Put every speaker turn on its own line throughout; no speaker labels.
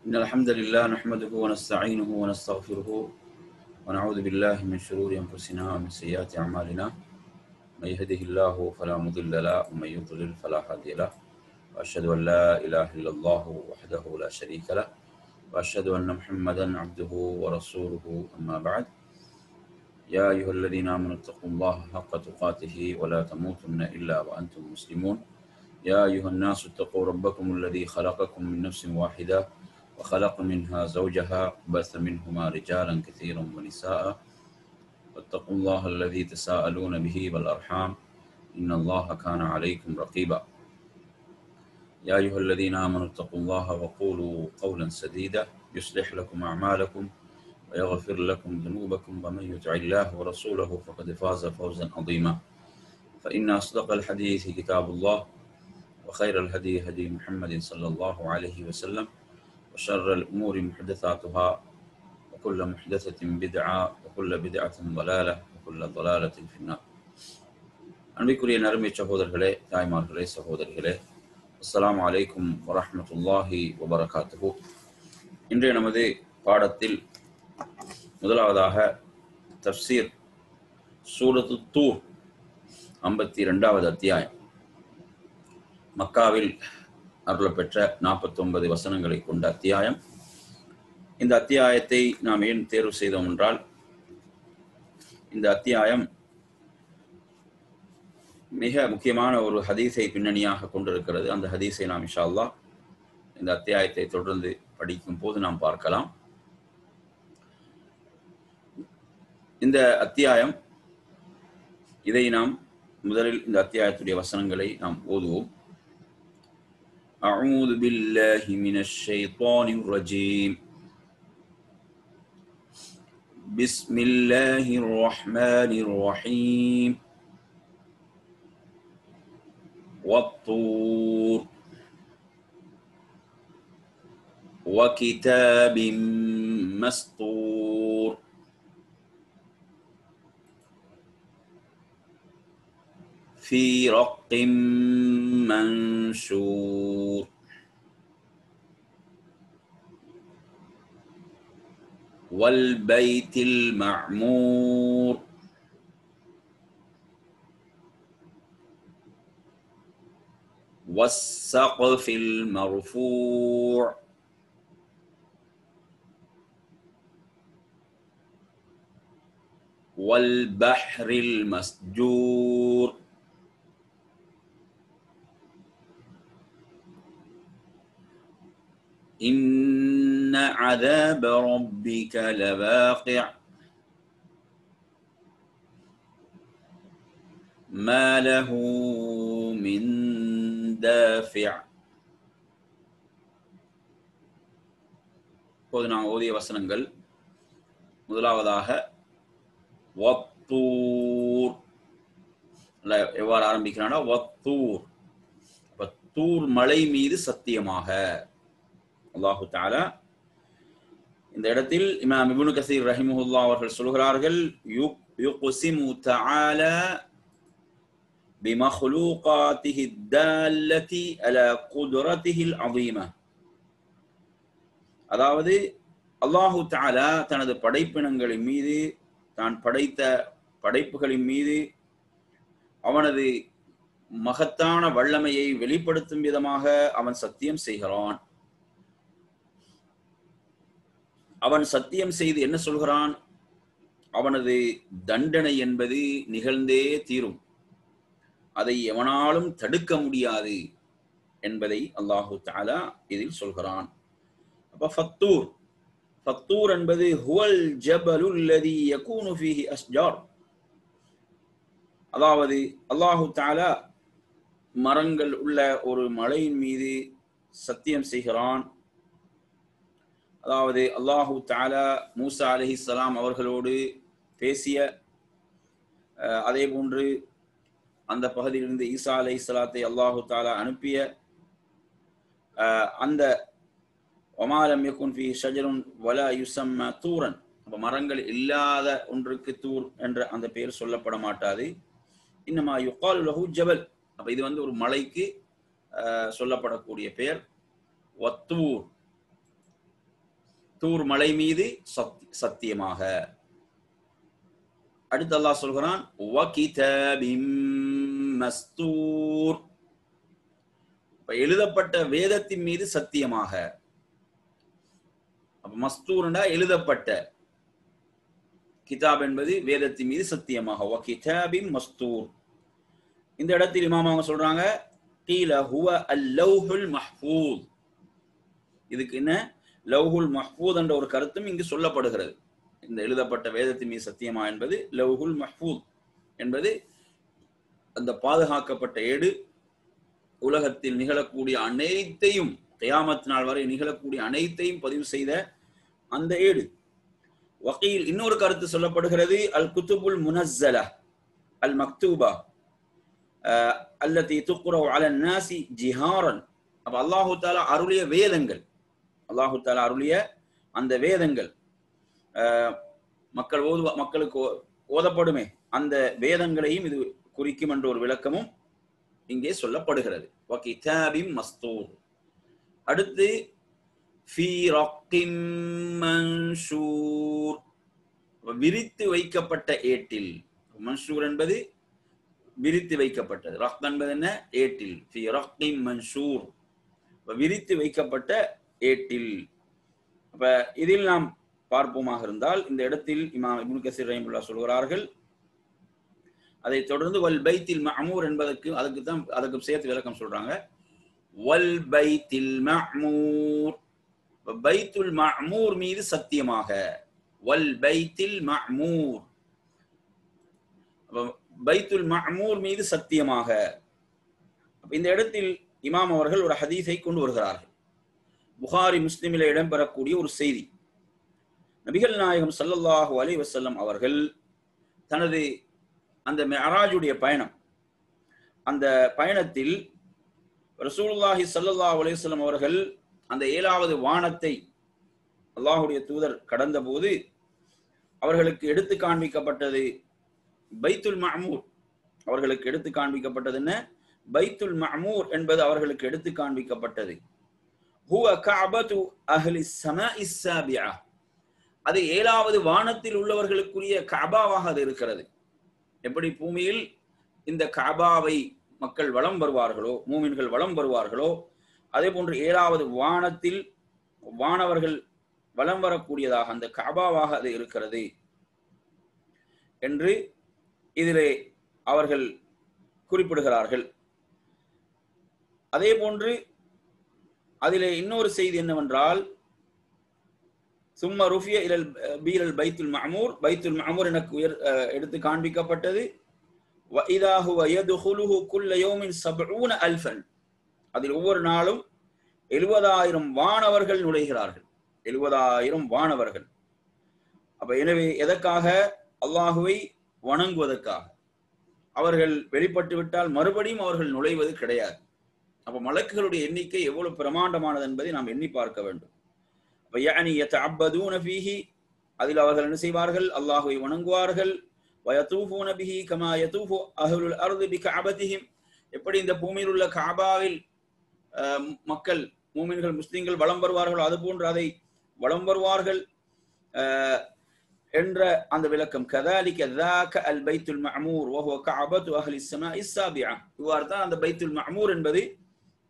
إن الحمد لله نحمده ونستعينه ونستغفره ونعوذ بالله من شرور أنفسنا ومن سيئات أعمالنا من يهده الله فلا مضل له ومن يضلل فلا هادي له وأشهد أن لا إله إلا الله وحده لا شريك له وأشهد أن محمدا عبده ورسوله أما بعد يا أيها الذين آمنوا اتقوا الله حق تقاته ولا تموتن إلا وأنتم مسلمون يا أيها الناس اتقوا ربكم الذي خلقكم من نفس واحدة وخلق منها زوجها وبث منهما رجالا كثيرا ونساء واتقوا الله الذي تساءلون به والأرحام إن الله كان عليكم رقيبا يا أيها الذين آمنوا اتقوا الله وقولوا قولا سديدا يصلح لكم أعمالكم ويغفر لكم ذنوبكم ومن يطع الله ورسوله فقد فاز فوزا عظيما فإن أصدق الحديث كتاب الله وخير الهدي هدي محمد صلى الله عليه وسلم وشر الأمور محدثاتها وكل محدثة بدعة وكل بدعة ضلالة وكل ضلالة في النار. அன்பிற்குரிய நறுமை சகோதரர்களே, தாய்மார்களே, சகோதரிகளே, அஸ்ஸலாமு அலைக்கும் வரஹ்மத்துல்லாஹி வபரகாத்துஹு. இன்றைய நமது பாடத்தில் முதலாவதாக தஃப்சீர் சூரத்து தூர் 52வது அத்தியாயம், மக்காவில் அருளப்பெற்ற 49 வசனங்களை கொண்ட அத்தியாயம். இந்த அத்தியாயத்தை நாம் ஏன் தேர்வு செய்தோம் என்றால், இந்த அத்தியாயம் மிக முக்கியமான ஒரு ஹதீஸை பின்னணியாக கொண்டிருக்கிறது. அந்த ஹதீஸை நாம் இன்ஷா அல்லாஹ் இந்த அத்தியாயத்தை தொடர்ந்து படிக்கும் போது நாம் பார்க்கலாம். இந்த அத்தியாயம், இதை நாம் முதலில் இந்த அத்தியாயத்துடைய வசனங்களை நாம் ஓதுவோம். أعوذ بالله من الشيطان الرجيم بسم الله الرحمن الرحيم والطور وكتاب مسطور في رق منشور والبيت المعمور والسقف المرفوع والبحر المسجور إن عذاب ربك لواقع ما له من دافع. இப்போது நாம் ஓதிய வசனங்கள், முதலாவதாக வத்தூர் எவ்வாறு ஆரம்பிக்கிறானா, வத்தூர், தூர் மலை மீது சத்தியமாக. அல்லாஹு தஆலா இந்த இடத்தில் இமாம் இப்னு கஸீர் ரஹிமஹுல்லாஹ் அவர்கள் சொல்கிறார்கள், யுக்ஸிமு தஆலா பிமக்லூகாத்திஹி الدالة على قدرته العظيمة. அதாவது அல்லாஹு தஆலா தனது படைப்பினங்களின் மீது, தான் படைத்த படைப்புகளின் மீது அவனது மகத்தான வல்லமையை வெளிப்படுத்தும் விதமாக அவன் சத்தியம் செய்கிறான். அவன் சத்தியம் செய்து என்ன சொல்கிறான்? அவனது தண்டனை என்பது நிகழ்ந்தே தீரும், அதை எவனாலும் தடுக்க முடியாது என்பதை அல்லாஹு தஆலா இதில் சொல்கிறான். அப்ப ஃபத்தூர் என்பது ஹுவல் ஜபலுல் லதி யகூனு ஃபீஹி அஸ்ஜார். அதாவது அல்லாஹு தஆலா மரங்கள் உள்ள ஒரு மலையின் மீது சத்தியம் செய்கிறான். அதாவது அல்லாஹு தஆலா மூசா அலைஹிஸ்ஸலாம் அவர்களோடு பேசிய, அதே போன்று அந்த பகுதியிலிருந்து ஈசா அலைஹிஸ்ஸலாத்தை அல்லாஹு தஆலா அனுப்பிய அந்த வமா லம் யகுன் ஃபீ ஷஜருன் வலா யுஸம்மா தூரன், மரங்கள் இல்லாத ஒன்றுக்கு தூர் என்ற அந்த பெயர் சொல்லப்பட மாட்டாது. இன்னமா யுகாலு லஹு ஜபல். அப்ப இது ஒரு மலைக்கு சொல்லப்படக்கூடிய பெயர் வத்தூர். தூர் மலை மீது சத்தியமாக. அடுத்து அல்லாஹ் சொல்கிறான் வகிதபிம் மஸ்தூர், எழுதப்பட்ட வேதத்தின் மீது சத்தியமாக. அப்ப மஸ்தூர்னா எழுதப்பட்ட, கிதாப் என்பது வேதத்தின் மீது சத்தியமாக. வகிதபிம் மஸ்தூர். இந்த இடத்தில் இமாம் அவங்க சொல்றாங்க கீல ஹுவ அல்லௌஹுல் மஹ்ஃபூஸ். இதுக்கு என்ன லௌஹுல் மஹ்ஃபூஸ் என்ற ஒரு கருத்தும் இங்கு சொல்லப்படுகிறது. இந்த எழுதப்பட்ட வேதத்தின் மீது சத்தியமா என்பது லௌஹுல் மஹ்ஃபூஸ் என்பது அந்த பாதுகாக்கப்பட்ட ஏடு, உலகத்தில் நிகழக்கூடிய அனைத்தையும், கியாமத் நாள் வரை நிகழக்கூடிய அனைத்தையும் பதிவு செய்த அந்த ஏடு. வகீல் இன்னொரு கருத்து சொல்லப்படுகிறது அல் குதுபுல் முனஸ்ஸலா அல் மக்தூபா அல்லதி துக்ரவு அலன் நாசி ஜிஹாரன். அப்ப அல்லாஹு தஆலா அருளிய வேதங்கள், அல்லாஹு தஆலா அருளிய அந்த வேதங்கள் மக்களுக்கு ஓதப்படுமே, அந்த வேதங்களையும் இது குறிக்கும் என்ற ஒரு விளக்கமும் இங்கே சொல்லப்படுகிறது. வகிதாபிம் மஸ்தூர். அடுத்து ஃபீ ரக்கிம் மன்ஷூர், விரித்து வைக்கப்பட்ட ஏட்டில். மன்ஷூர் என்பது விரித்து வைக்கப்பட்டது. ரக் என்பது என்ன? ஏட்டில். ஃபீ ரக்கிம் மன்ஷூர், விரித்து வைக்கப்பட்ட ஏட்டில். அப்ப இதில் நாம் பார்ப்போமாக இருந்தால் இந்த இடத்தில் இமாம் இப்னு கஸீர் ரஹிமஹுல்லாஹ் சொல்கிறார்கள், அதை தொடர்ந்து வல் பைத்தில் மஅமூர் என்பதற்கு அதுக்கு சேர்த்து விளக்கம் சொல்றாங்க. வல் பைத்தில் மஅமூர், பைத்துல் மஅமூர் மீது சத்தியமாக. வல் பைத்தில் மஅமூர், பைத்துல் மஅமூர் மீது சத்தியமாக. இந்த இடத்தில் இமாம் அவர்கள் ஒரு ஹதீஸை கொண்டு வருகிறார்கள். புகாரி முஸ்லிமில் இடம்பெறக்கூடிய ஒரு செய்தி. நபிகள் நாயகம் ஸல்லல்லாஹு அலைஹி வஸல்லம் அவர்கள் தனது அந்த மிஅராஜுடைய பயணம், அந்த பயணத்தில் ரசூலுல்லாஹி ஸல்லல்லாஹு அலைஹி வஸல்லம் அவர்கள் அந்த 7வது வானத்தை அல்லாஹ்வுடைய தூதர் கடந்த போது அவர்களுக்கு எடுத்து காண்பிக்கப்பட்டது பைத்துல் மஅமூர். அவர்களுக்கு எடுத்து காண்பிக்கப்பட்டது என்ன? பைத்துல் மஅமூர் என்பது அவர்களுக்கு எடுத்து காண்பிக்கப்பட்டது. ஹுவ கஅபத்து அஹ்லி ஸமாஇ ஸாபிஆ, அது 7வது வானத்தில் உள்ளவர்களுக்குரிய கஅபாவாக அது இருக்கிறது. எப்படி பூமியில் இந்த கஅபாவை மக்கள் வலம் வருவார்களோ, மூமின்கள் வலம் வருவார்களோ, அதே போன்று 7வது வானத்தில் வானவர்கள் வலம் வரக்கூடியதாக அந்த கஅபாவாக அது இருக்கிறது என்று இதிலே அவர்கள் குறிப்பிடுகிறார்கள். அதே போன்று அதிலே இன்னொரு செய்தி என்னவென்றால், சும்ம ருஃபிய இலல் பீரல் பைத்துல் மஅமூர், பைத்துல் மஅமூர் எனக்கு எடுத்து காண்பிக்கப்பட்டது. வ இதா ஹுவ யதுகுலுஹு குல்ல யௌமின் 70000, அதில் ஒவ்வொரு நாளும் 70000 வானவர்கள் நுழைகிறார்கள். 70000 வானவர்கள். அப்ப எனவே எதற்காக? அல்லாஹுவை வணங்குவதற்காக. அவர்கள் வெளிப்பட்டு விட்டால் மறுபடியும் அவர்கள் நுழைவது கிடையாது. அப்ப மலக்குகளுடைய எண்ணிக்கை எவ்வளவு பிரமாண்டமானது என்பதை நாம் எண்ணி பார்க்க வேண்டும். يعني يتعبدون فيه, அதில் அவர்கள் என்ன செய்வார்கள்? அல்லாஹ்வை வணங்குவார்கள். ويطوفون به كما يطوف اهل الارض بكعبتهم, எப்படி இந்த பூமியில் உள்ள கஅபாவில் மக்கள் மூமின்கள் முஸ்லிம்கள் வலம் வருவார்களோ அதுபோன்று அதை வலம் வருவார்கள் என்ற அந்த விளக்கம். كذلك ذاك البيت المعمور وهو كعبة اهل السماء السابعة, இவ்வாறு தான் அந்த பைத்துல் மஅமூர் என்பது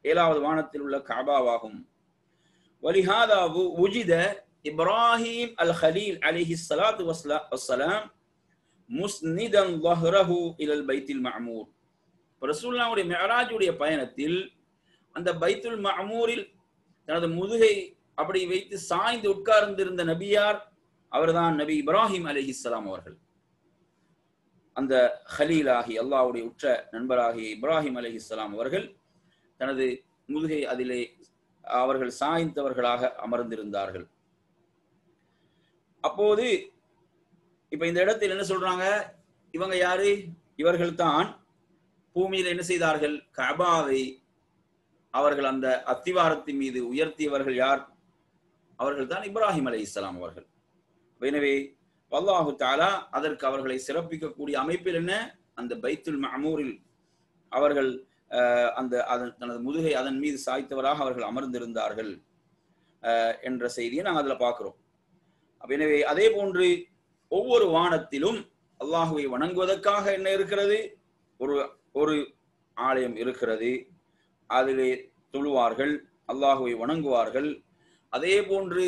7வது வானத்தில் உள்ள கஅபாவாகும். ولهذا وجد إبراهيم الخليل عليه الصلاة والسلام مسندا ظهره إلى البيت المعمور. ரசூலுல்லாஹ்வுடைய மிஅராஜுடைய பயணத்தில் அந்த பைத்துல் மஅமூரில் தனது முதுகை அப்படி வைத்து சாய்ந்து உட்கார்ந்திருந்த நபியார் அவர்தான் நபி இப்ராஹிம் அலைஹிஸ்ஸலாம் அவர்கள். அந்த ஹலீலாகி அல்லாஹ்வுடைய உற்ற நண்பராகிய இப்ராஹிம் அலைஹிஸ்ஸலாம் அவர்கள் தனது முதுகை அதிலே அவர்கள் சாய்ந்தவர்களாக அமர்ந்திருந்தார்கள். அப்போது இப்ப இந்த இடத்தில் என்ன சொல்றாங்க? இவங்க யாரு? இவர்கள் தான் பூமியில் என்ன செய்தார்கள்? கஅபாவை அவர்கள் அந்த அத்திவாரத்தின் மீது உயர்த்தியவர்கள் யார்? அவர்கள் தான் இப்ராஹிம் அலைஹிஸ்ஸலாம் அவர்கள். எனவே அல்லாஹு தஆலா அதற்கு அவர்களை சிறப்பிக்கக்கூடிய அமைப்பில் என்ன? அந்த பைத்துல் மஅமூரில் அவர்கள் தனது முதுகை அதன் மீது சாய்த்தவராக அவர்கள் அமர்ந்திருந்தார்கள் என்ற செய்தியை நாங்கள் அதில் பார்க்கிறோம். எனவே அதே போன்று ஒவ்வொரு வானத்திலும் அல்லாஹுவை வணங்குவதற்காக என்ன இருக்கிறது? ஒரு ஒரு ஆலயம் இருக்கிறது. அதிலே தொழுவார்கள், அல்லாஹுவை வணங்குவார்கள். அதே போன்று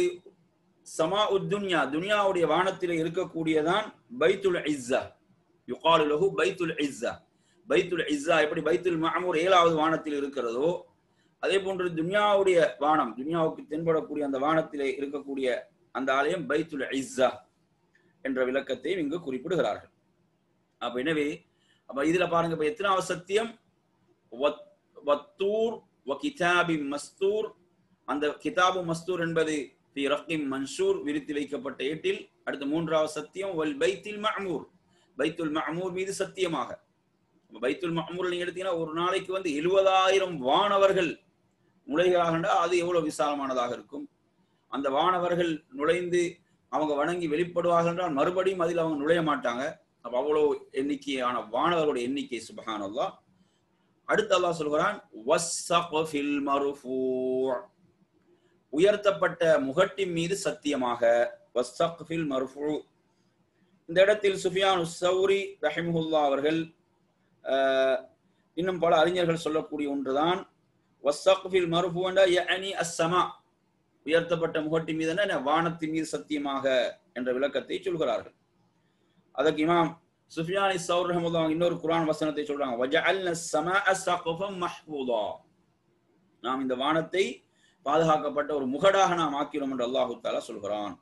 சமா உத்துன்யா, துனியாவுடைய வானத்திலே இருக்கக்கூடியதான் பைத்துல் இஸ்ஸா, யுகாலு லஹு பைத்துல் இஸ்ஸா. பைத்துல் இஸ்ஸா எப்படி பைத்துல் மஅமூர் 7வது வானத்தில் இருக்கிறதோ, அதே போன்று துனியாவுடைய வானம், துனியாவுக்கு தென்படக்கூடிய அந்த வானத்திலே இருக்கக்கூடிய அந்த ஆலயம் பைத்துல் இஸ்ஸா என்ற விளக்கத்தையும் இங்கு குறிப்பிடுகிறார்கள். அப்ப எனவே இதுல பாருங்க, இப்ப எத்தனாவது சத்தியம்? வத்தூர் வ கிதாபி மஸ்தூர். அந்த கிதாபு மஸ்தூர் என்பது ஃபி ரக்கிம் மன்ஷூர், விரித்து வைக்கப்பட்ட ஏட்டில். அடுத்து 3வது சத்தியம் வல் பைத்துல் மஅமூர், பைத்துல் மஅமூர் மீது சத்தியமாக. பைத்துல் மஅமூர் நீங்க எடுத்தீங்கன்னா ஒரு நாளைக்கு 70,000 வானவர்கள் நுழைகிறார்களா, அது எவ்வளவு விசாலமானதாக இருக்கும். அந்த வானவர்கள் நுழைந்து அவங்க வணங்கி வெளிப்படுவார்கள் என்றால் மறுபடியும் அதில் அவங்க நுழைய மாட்டாங்க. அப்ப அவ்வளவு எண்ணிக்கையான வானவர்களுடைய எண்ணிக்கை, சுப்ஹானல்லாஹ். அடுத்து அல்லாஹ் சொல்கிறான் வஸ்ஸக்ஃபில் மர்ஃபூ, உயர்த்தப்பட்ட முகட்டின் மீது சத்தியமாக. வஸ்ஸக்ஃபில் மர்ஃபூ, இந்த இடத்தில் சுஃபியானு ஸௌரி ரஹிமஹுல்லாஹ் அவர்கள் இன்னும் பல அறிஞர்கள் சொல்லக்கூடிய ஒன்றுதான். வஸ்ஸக்ஃபில் மர்ஃபூ என்றால் யஅனி அஸ்ஸமா, உயர்த்தப்பட்ட முகட்டின் மீது என்ன, வானத்தின் மீது சத்தியமாக என்ற விளக்கத்தை சொல்கிறார்கள். அதற்கு இமாம் சுஃபியானி ஸௌரி ரஹிமஹுல்லாஹ் இன்னொரு குர்ஆன் வசனத்தை சொல்றாங்க, வஜஅல்னா ஸமாஅ ஸக்ஃபன் மஹ்ஃபூதா, நாம் இந்த வானத்தை பாதுகாக்கப்பட்ட ஒரு முகடாக நாம் ஆக்கிறோம் என்று அல்லாஹு தஆலா சொல்கிறான்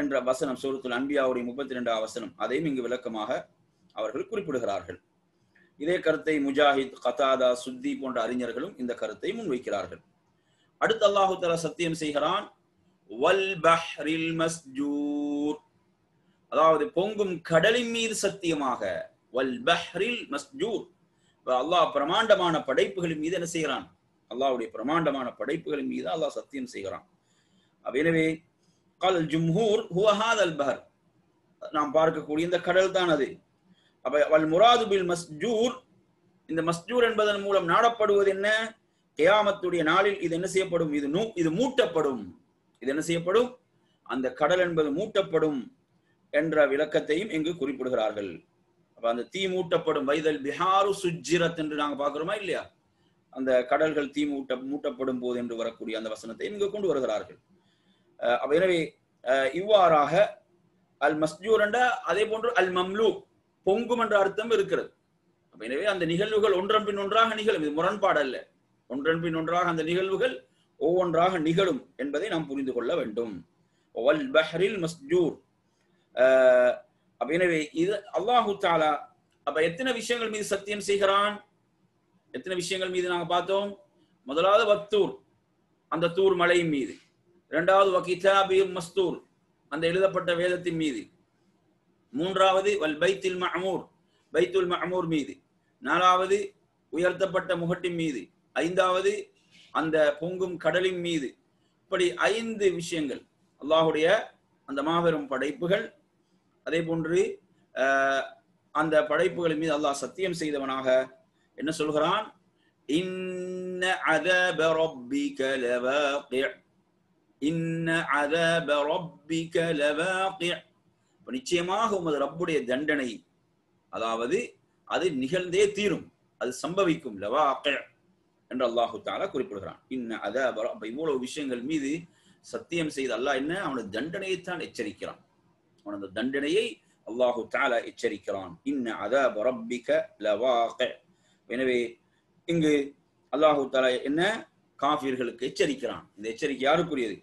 என்ற வசனம் சூரத்துல் அன்பியாவுடைய 32வது வசனம். அதையும் இங்கு விளக்கமாக அவர்கள் குறிப்பிடுகிறார்கள். இதே கருத்தை முஜாஹித், கதாதா, சுத்தி போன்ற அறிஞர்களும் இந்த கருத்தை முன்வைக்கிறார்கள். அடுத்து அல்லாஹு தஆலா சத்தியம் செய்கிறான் வல் பஹ்ரில் மஸ்ஜூர், அதாவது பொங்கும் கடலின் மீது சத்தியமாக. வல் பஹ்ரில் மஸ்ஜூர், அல்லாஹ் பிரமாண்டமான படைப்புகளின் மீது என்ன செய்கிறான்? அல்லாஹ்வுடைய பிரமாண்டமான படைப்புகளின் மீது அல்லாஹ் சத்தியம் செய்கிறான். எனவே கல் ஜும்ஹூர் ஹுவ ஹாதல் பஹர், நாம் பார்க்கக்கூடிய இந்த கடல் தான் அது. அப்ப வல் முராது பில் மஸ்ஜூர், இந்த மஸ்ஜூர் என்பதன் மூலம் நாடப்படுவது என்ன? கியாமத்துடைய நாளில் இது என்ன செய்யப்படும்? இது மூட்டப்படும். இது என்ன செய்யப்படும்? அந்த கடல் என்பது மூட்டப்படும் என்ற விளக்கத்தையும் இங்கு குறிப்பிடுகிறார்கள். அப்ப அந்த தீ மூட்டப்படும், வைதல் பிஹாரு சுஜ்ஜிரத் என்று நாங்க பார்க்கிறோமா இல்லையா? அந்த கடல்கள் தீ மூட்டப்படும் போது என்று வரக்கூடிய அந்த வசனத்தை இங்கு கொண்டு வருகிறார்கள். எனவே இவ்வாறாக அல் மஸ்ஜூர் என்ற, அதே போன்று அல் மம்லூ, பொங்கும் என்ற அர்த்தம் இருக்கிறது. எனவே அந்த நிகழ்வுகள் ஒன்றன் பின் ஒன்றாக நிகழும். இது முரண்பாடு அல்ல. ஒன்றன் பின் ஒன்றாக அந்த நிகழ்வுகள் ஒவ்வொன்றாக நிகழும் என்பதை நாம் புரிந்து கொள்ள வேண்டும். வல் பஹ்ரில் மஸ்ஜூர். எனவே இது அல்லாஹு தஆலா அப்ப எத்தனை விஷயங்கள் மீது சத்தியம் செய்கிறான்? எத்தனை விஷயங்கள் மீது நாங்க பார்த்தோம்? முதலாவது வத்தூர், அந்த தூர் மலையின் மீது. இரண்டாவது வகிதாபி மஸ்தூர், அந்த எழுதப்பட்ட வேதத்தின் மீது. மூன்றாவது வல் பைத்துல் மஅமூர், பைத்துல் மஅமூர் மீது. நாலாவது உயர்த்தப்பட்ட முகட்டின் மீது. ஐந்தாவது அந்த பொங்கும் கடலின் மீது. இப்படி 5 விஷயங்கள் அல்லாஹுடைய அந்த மாபெரும் படைப்புகள். அதே போன்று அந்த படைப்புகளின் மீது அல்லாஹ் சத்தியம் செய்தவனாக என்ன சொல்கிறான்? இன்ன அஸாப ரப்பிக லவாகி, இன்ன அஸாப ரப்பிக லவாகி, நிச்சயமாக உமது ரப்புடைய தண்டனை, அதாவது அது நிகழ்ந்தே தீரும், அது சம்பவிக்கும். லவாகி என்று அல்லாஹு தஆலா குறிப்பிடுகிறான். இன்ன அஸாப ரப்ப, இவ்வளவு விஷயங்கள் மீது சத்தியம் செய்த அல்லாஹ் என்ன, அவனது தண்டனையைத்தான் எச்சரிக்கிறான். அவனது தண்டனையை அல்லாஹு தஆலா எச்சரிக்கிறான். இன்ன அஸாப ரப்பிக லவாகி. எனவே இங்கு அல்லாஹு தஆலா என்ன, காஃபிர்களுக்கு எச்சரிக்கிறான். இந்த எச்சரிக்கை யாருக்குரியது?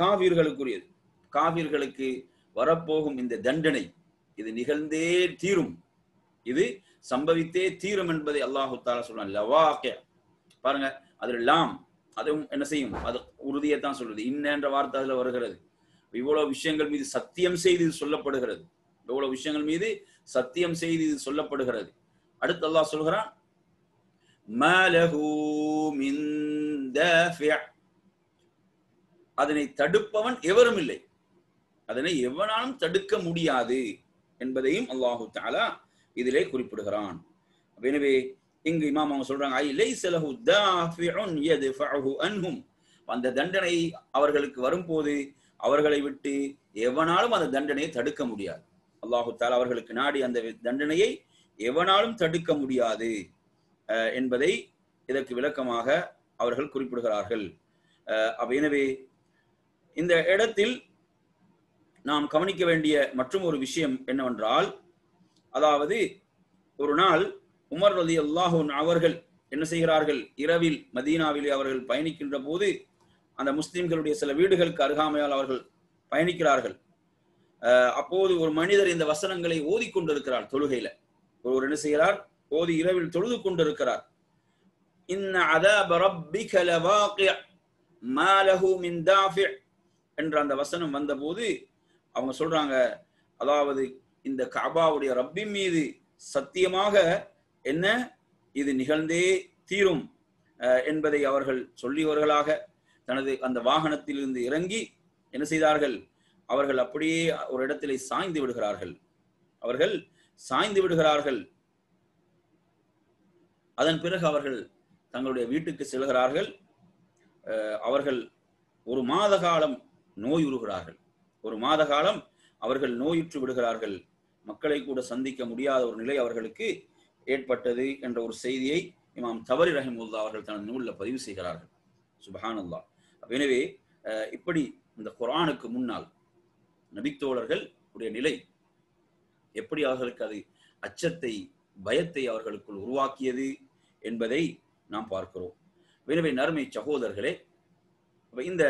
காஃபிர்களுக்குரியது. காஃபிர்களுக்கு வரப்போகும் இந்த தண்டனை இது நிகழ்ந்தே தீரும், இது சம்பவித்தே தீரும் என்பதை அல்லாஹு தஆலா சொல்றான். லவாகி பாருங்க, அதுல லாம், அதுவும் என்ன செய்யும்? அது உறுதியைத்தான் சொல்றது. இன்ன என்ற வார்த்தை அதுல வருகிறது. இவ்வளவு விஷயங்கள் மீது சத்தியம் செய்து சொல்லப்படுகிறது. இவ்வளவு விஷயங்கள் மீது சத்தியம் செய்து சொல்லப்படுகிறது. அடுத்து அல்லாஹ் சொல்கிறான் மா லஹு மின் தாஃபி', அதனை தடுப்பவன் எவரும் இல்லை, அதனை எவனாலும் தடுக்க முடியாது என்பதையும் அல்லாஹு தஆலா இதிலே குறிப்பிடுகிறான். எனவே இங்கு இமாம் அவங்க சொல்றாங்க ஐ லைஸ லஹு தாஃபிஉன் யத்ஃபஉஹு அன்ஹும், அந்த தண்டனை அவர்களுக்கு வரும்போது அவர்களை விட்டு எவனாலும் அந்த தண்டனையை தடுக்க முடியாது. அல்லாஹு தஆலா அவர்களுக்கு நாடி அந்த தண்டனையை எவனாலும் தடுக்க முடியாது என்பதை இதற்கு விளக்கமாக அவர்கள் குறிப்பிடுகிறார்கள். எனவே இந்த இடத்தில் நாம் கவனிக்க வேண்டிய மற்றும் ஒரு விஷயம் என்னவென்றால், அதாவது ஒரு நாள் உமர் ரலியல்லாஹு அன்ஹு அவர்கள் என்ன செய்கிறார்கள், இரவில் மதீனாவிலே அவர்கள் பயணிக்கின்ற போது அந்த முஸ்லிம்களுடைய சில வீடுகளுக்கு அருகாமையால் அவர்கள் பயணிக்கிறார்கள். அப்போது ஒரு மனிதர் இந்த வசனங்களை ஓதிக்கொண்டிருக்கிறார். தொழுகையில ஒருவர் என்ன செய்கிறார், ஓதி இரவில் தொழுது கொண்டிருக்கிறார். இன்ன அதாப ரப்பிக லவாகி' மா லஹு மின் தாஃபி' என்ற அந்த வசனம் வந்தபோது அவங்க சொல்றாங்க, அதாவது இந்த கஅபாவுடைய ரப்பின் மீது சத்தியமாக என்ன இது நிகழ்ந்தே தீரும் என்பதை அவர்கள் சொல்லியவர்களாக தனது அந்த வாகனத்தில் இருந்து இறங்கி என்ன செய்தார்கள், அவர்கள் அப்படியே ஒரு இடத்திலே சாய்ந்து விடுகிறார்கள். அவர்கள் சாய்ந்து விடுகிறார்கள். அதன் பிறகு அவர்கள் தங்களுடைய வீட்டுக்கு செல்கிறார்கள். அவர்கள் ஒரு மாத காலம் நோயுறுகிறார்கள். ஒரு மாத காலம் அவர்கள் நோயுற்று விடுகிறார்கள். மக்களை கூட சந்திக்க முடியாத ஒரு நிலை அவர்களுக்கு ஏற்பட்டது என்ற ஒரு செய்தியை இமாம் தபரி ரஹிமஹுல்லாஹ் அவர்கள் தனது நூலில் பதிவு செய்கிறார்கள். சுப்ஹானல்லாஹ். எனவே இப்படி இந்த குர்ஆனுக்கு முன்னால் நபித்தோழர்கள் உடைய நிலை எப்படி அவர்களுக்கு அது அச்சத்தை பயத்தை அவர்களுக்குள் உருவாக்கியது என்பதை நாம் பார்க்கிறோம். எனவே நறுமை சகோதரர்களே, இந்த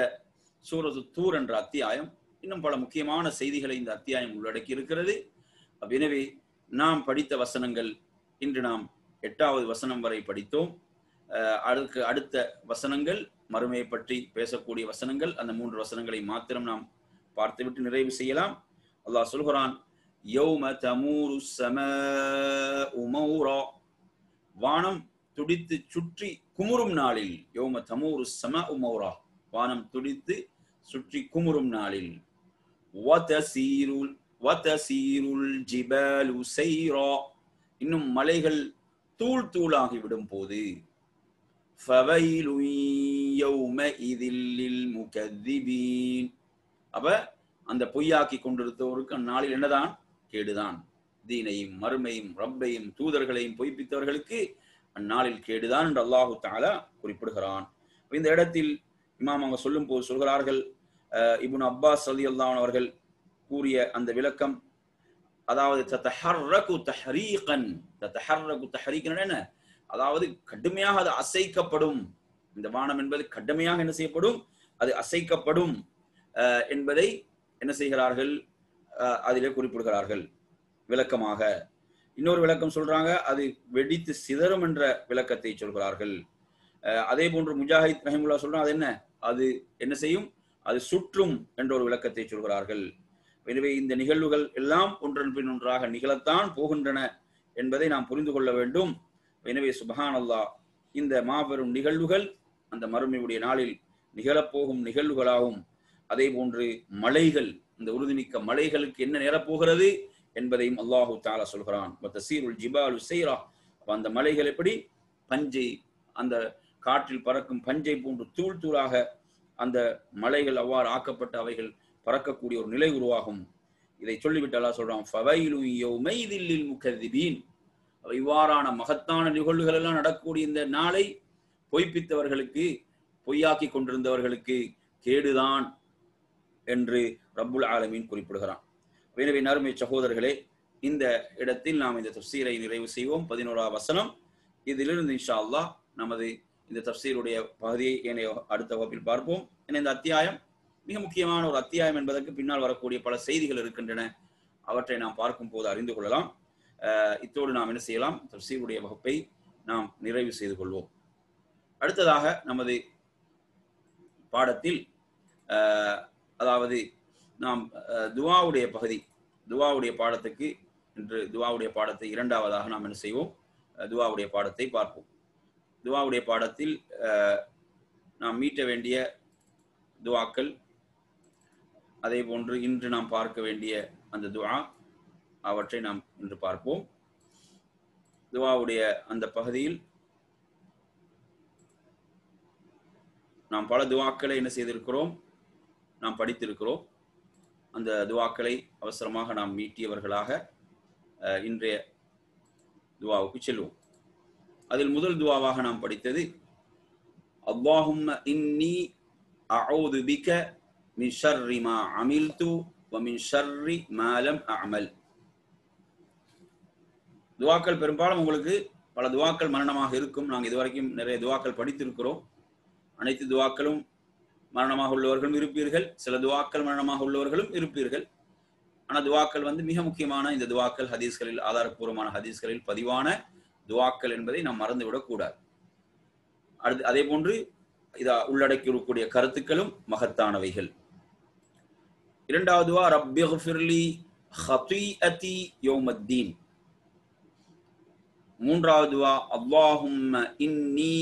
சூரத்து தூர் என்ற அத்தியாயம் இன்னும் பல முக்கியமான செய்திகளை இந்த அத்தியாயம் உள்ளடக்கி இருக்கிறது. எனவே நாம் படித்த வசனங்கள் இன்று நாம் 8வது வசனம் வரை படித்தோம். அடுத்த வசனங்கள் மறுமையை பற்றி பேசக்கூடிய வசனங்கள். அந்த 3 வசனங்களை மாத்திரம் நாம் பார்த்துவிட்டு நிறைவு செய்யலாம். அல்லாஹ் சொல்கிறான், யௌம தமூரு ஸமாஉ மௌரா, வானம் துடித்து சுற்றி குமுறும் நாளில். யௌம தமூரு ஸமாஉ மௌரா, வானம் துடித்து சுற்றி குமுறும் நாளில். வதசீருல் ஜிபாலு ஸைரா, இன்னும் மலைகள் தூள் தூளாகிவிடும் போது. ஃபவைலு யௌமஇதில் லில் முகذிபீன், அப்ப அந்த பொய்யாக்கி கொண்டிருந்தவருக்கு அந்நாளில் என்னதான் கேடுதான். தீனையும் மறுமையும் ரப்பையும் தூதர்களையும் பொய்ப்பித்தவர்களுக்கு அந்நாளில் கேடுதான் என்று அல்லாஹு தஆலா குறிப்பிடுகிறான். இந்த இடத்தில் இமாம் அவங்க சொல்லும் போது சொல்கிறார்கள், இப்னு அப்பாஸ் ரலியல்லாஹு அன்ஹு அவர்கள் கூறிய அந்த விளக்கம், அதாவது தத்தஹர்ரகு தஹரீகன், தத்தஹர்ரகு தஹரீகன் என்ன, அதாவது கடுமையாக அது அசைக்கப்படும். இந்த வானம் என்பது கடுமையாக என்ன செய்யப்படும், அது அசைக்கப்படும் என்பதை என்ன செய்கிறார்கள், அதிலே குறிப்பிடுகிறார்கள் விளக்கமாக. இன்னொரு விளக்கம் சொல்றாங்க, அது வெடித்து சிதறும் என்ற விளக்கத்தை சொல்கிறார்கள். அதே போன்று முஜாஹித் ரஹிமுல்லாஹ் சொல்றாங்க, அது என்ன, அது என்ன செய்யும், அது சுற்றும் என்ற ஒரு விளக்கத்தை சொல்கிறார்கள். எனவே இந்த நிகழ்வுகள் எல்லாம் ஒன்றன் பின் ஒன்றாக நிகழத்தான் போகின்றன என்பதை நாம் புரிந்து கொள்ள வேண்டும். எனவே சுப்ஹானல்லாஹ், இந்த மாபெரும் நிகழ்வுகள் அந்த மறுமையுடைய நாளில் நிகழப்போகும் நிகழ்வுகளாகும். அதே போன்று மலைகள், இந்த உறுதிமிக்க மலைகளுக்கு என்ன நேரப்போகிறது என்பதையும் அல்லாஹு தஆலா சொல்கிறான். வதசீருல் ஜிபாலு ஸைரா, அந்த மலைகள் எப்படி பஞ்சை, அந்த காற்றில் பறக்கும் பஞ்சை போன்று தூள் தூளாக அந்த மலைகள் அவ்வாறு ஆக்கப்பட்ட அவைகள் பறக்கக்கூடிய ஒரு நிலை உருவாகும். இதை சொல்லிவிட்டு அல்லாஹ் சொல்றான், ஃபவைலு யௌமைதில் லில் முகذிபீன், இவ்வாறான மகத்தான நிகழ்வுகள் எல்லாம் நடக்கக்கூடிய இந்த நாளை பொய்ப்பித்தவர்களுக்கு, பொய்யாக்கி கொண்டிருந்தவர்களுக்கு கேடுதான் என்று ரப்புல் ஆலமீன் குறிப்பிடுகிறான். எனவே நறுமை சகோதரர்களே, இந்த இடத்தில் நாம் இந்த தஃப்சீரை நிறைவு செய்வோம். 11வது வசனம். இதிலிருந்து இன்ஷா அல்லாஹ் நமது இந்த தஃப்சீருடைய பகுதியை அடுத்த வகுப்பில் பார்ப்போம். இந்த அத்தியாயம் மிக முக்கியமான ஒரு அத்தியாயம் என்பதற்கு பின்னால் வரக்கூடிய பல செய்திகள் இருக்கின்றன. அவற்றை நாம் பார்க்கும் போது அறிந்து கொள்ளலாம். இத்தோடு நாம் என்ன செய்யலாம், தஃப்சீருடைய வகுப்பை நாம் நிறைவு செய்து கொள்வோம். அடுத்ததாக நமது பாடத்தில் அதாவது நாம் துஆவுடைய பகுதி, துஆவுடைய பாடத்துக்கு இன்று துஆவுடைய பாடத்தை 2வதாக நாம் என்ன செய்வோம், துஆவுடைய பாடத்தை பார்ப்போம். துஆவுடைய பாடத்தில் நாம் மீட்ட வேண்டிய துஆக்கள், அதே போன்று இன்று நாம் பார்க்க வேண்டிய அந்த துஆ, அவற்றை நாம் இன்று பார்ப்போம். துஆவுடைய அந்த பகுதியில் நாம் பல துஆக்களை என்ன செய்திருக்கிறோம், நாம் படித்திருக்கிறோம். அந்த துவாக்களை அவசரமாக நாம் மீட்டியவர்களாக இன்றைய துவாவுக்கு செல்வோம். அதில் முதல் துவாவாக நாம் படித்தது அல்லாஹும்ம இன்னி அஊது பிக மின் ஷர்ரி மா அமில்து வ மின் ஷர்ரி மா லம் அஅமல். துவாக்கள் பெரும்பாலும் உங்களுக்கு பல துவாக்கள் மரணமாக இருக்கும். நாங்கள் இதுவரைக்கும் நிறைய துவாக்கள் படித்திருக்கிறோம். அனைத்து துவாக்களும் மரணமாக உள்ளவர்களும் இருப்பீர்கள், சில துவாக்கள் மரணமாக உள்ளவர்களும் இருப்பீர்கள். ஆனால் துவாக்கள் மிக முக்கியமான இந்த துவாக்கள் ஹதீஸ்களில், ஆதாரப்பூர்வமான ஹதீஸ்களில் பதிவான துவாக்கள் என்பதை நாம் மறந்துவிடக்கூடாது. அதே போன்று இதை உள்ளடக்கியிருக்கக்கூடிய கருத்துக்களும் மகத்தானவைகள். இரண்டாவது துவா ரப்பிக்ஃபிர்லி ஹதீஅதி யௌமத்தீன். மூன்றாவது துவா அல்லாஹும்ம இன்னி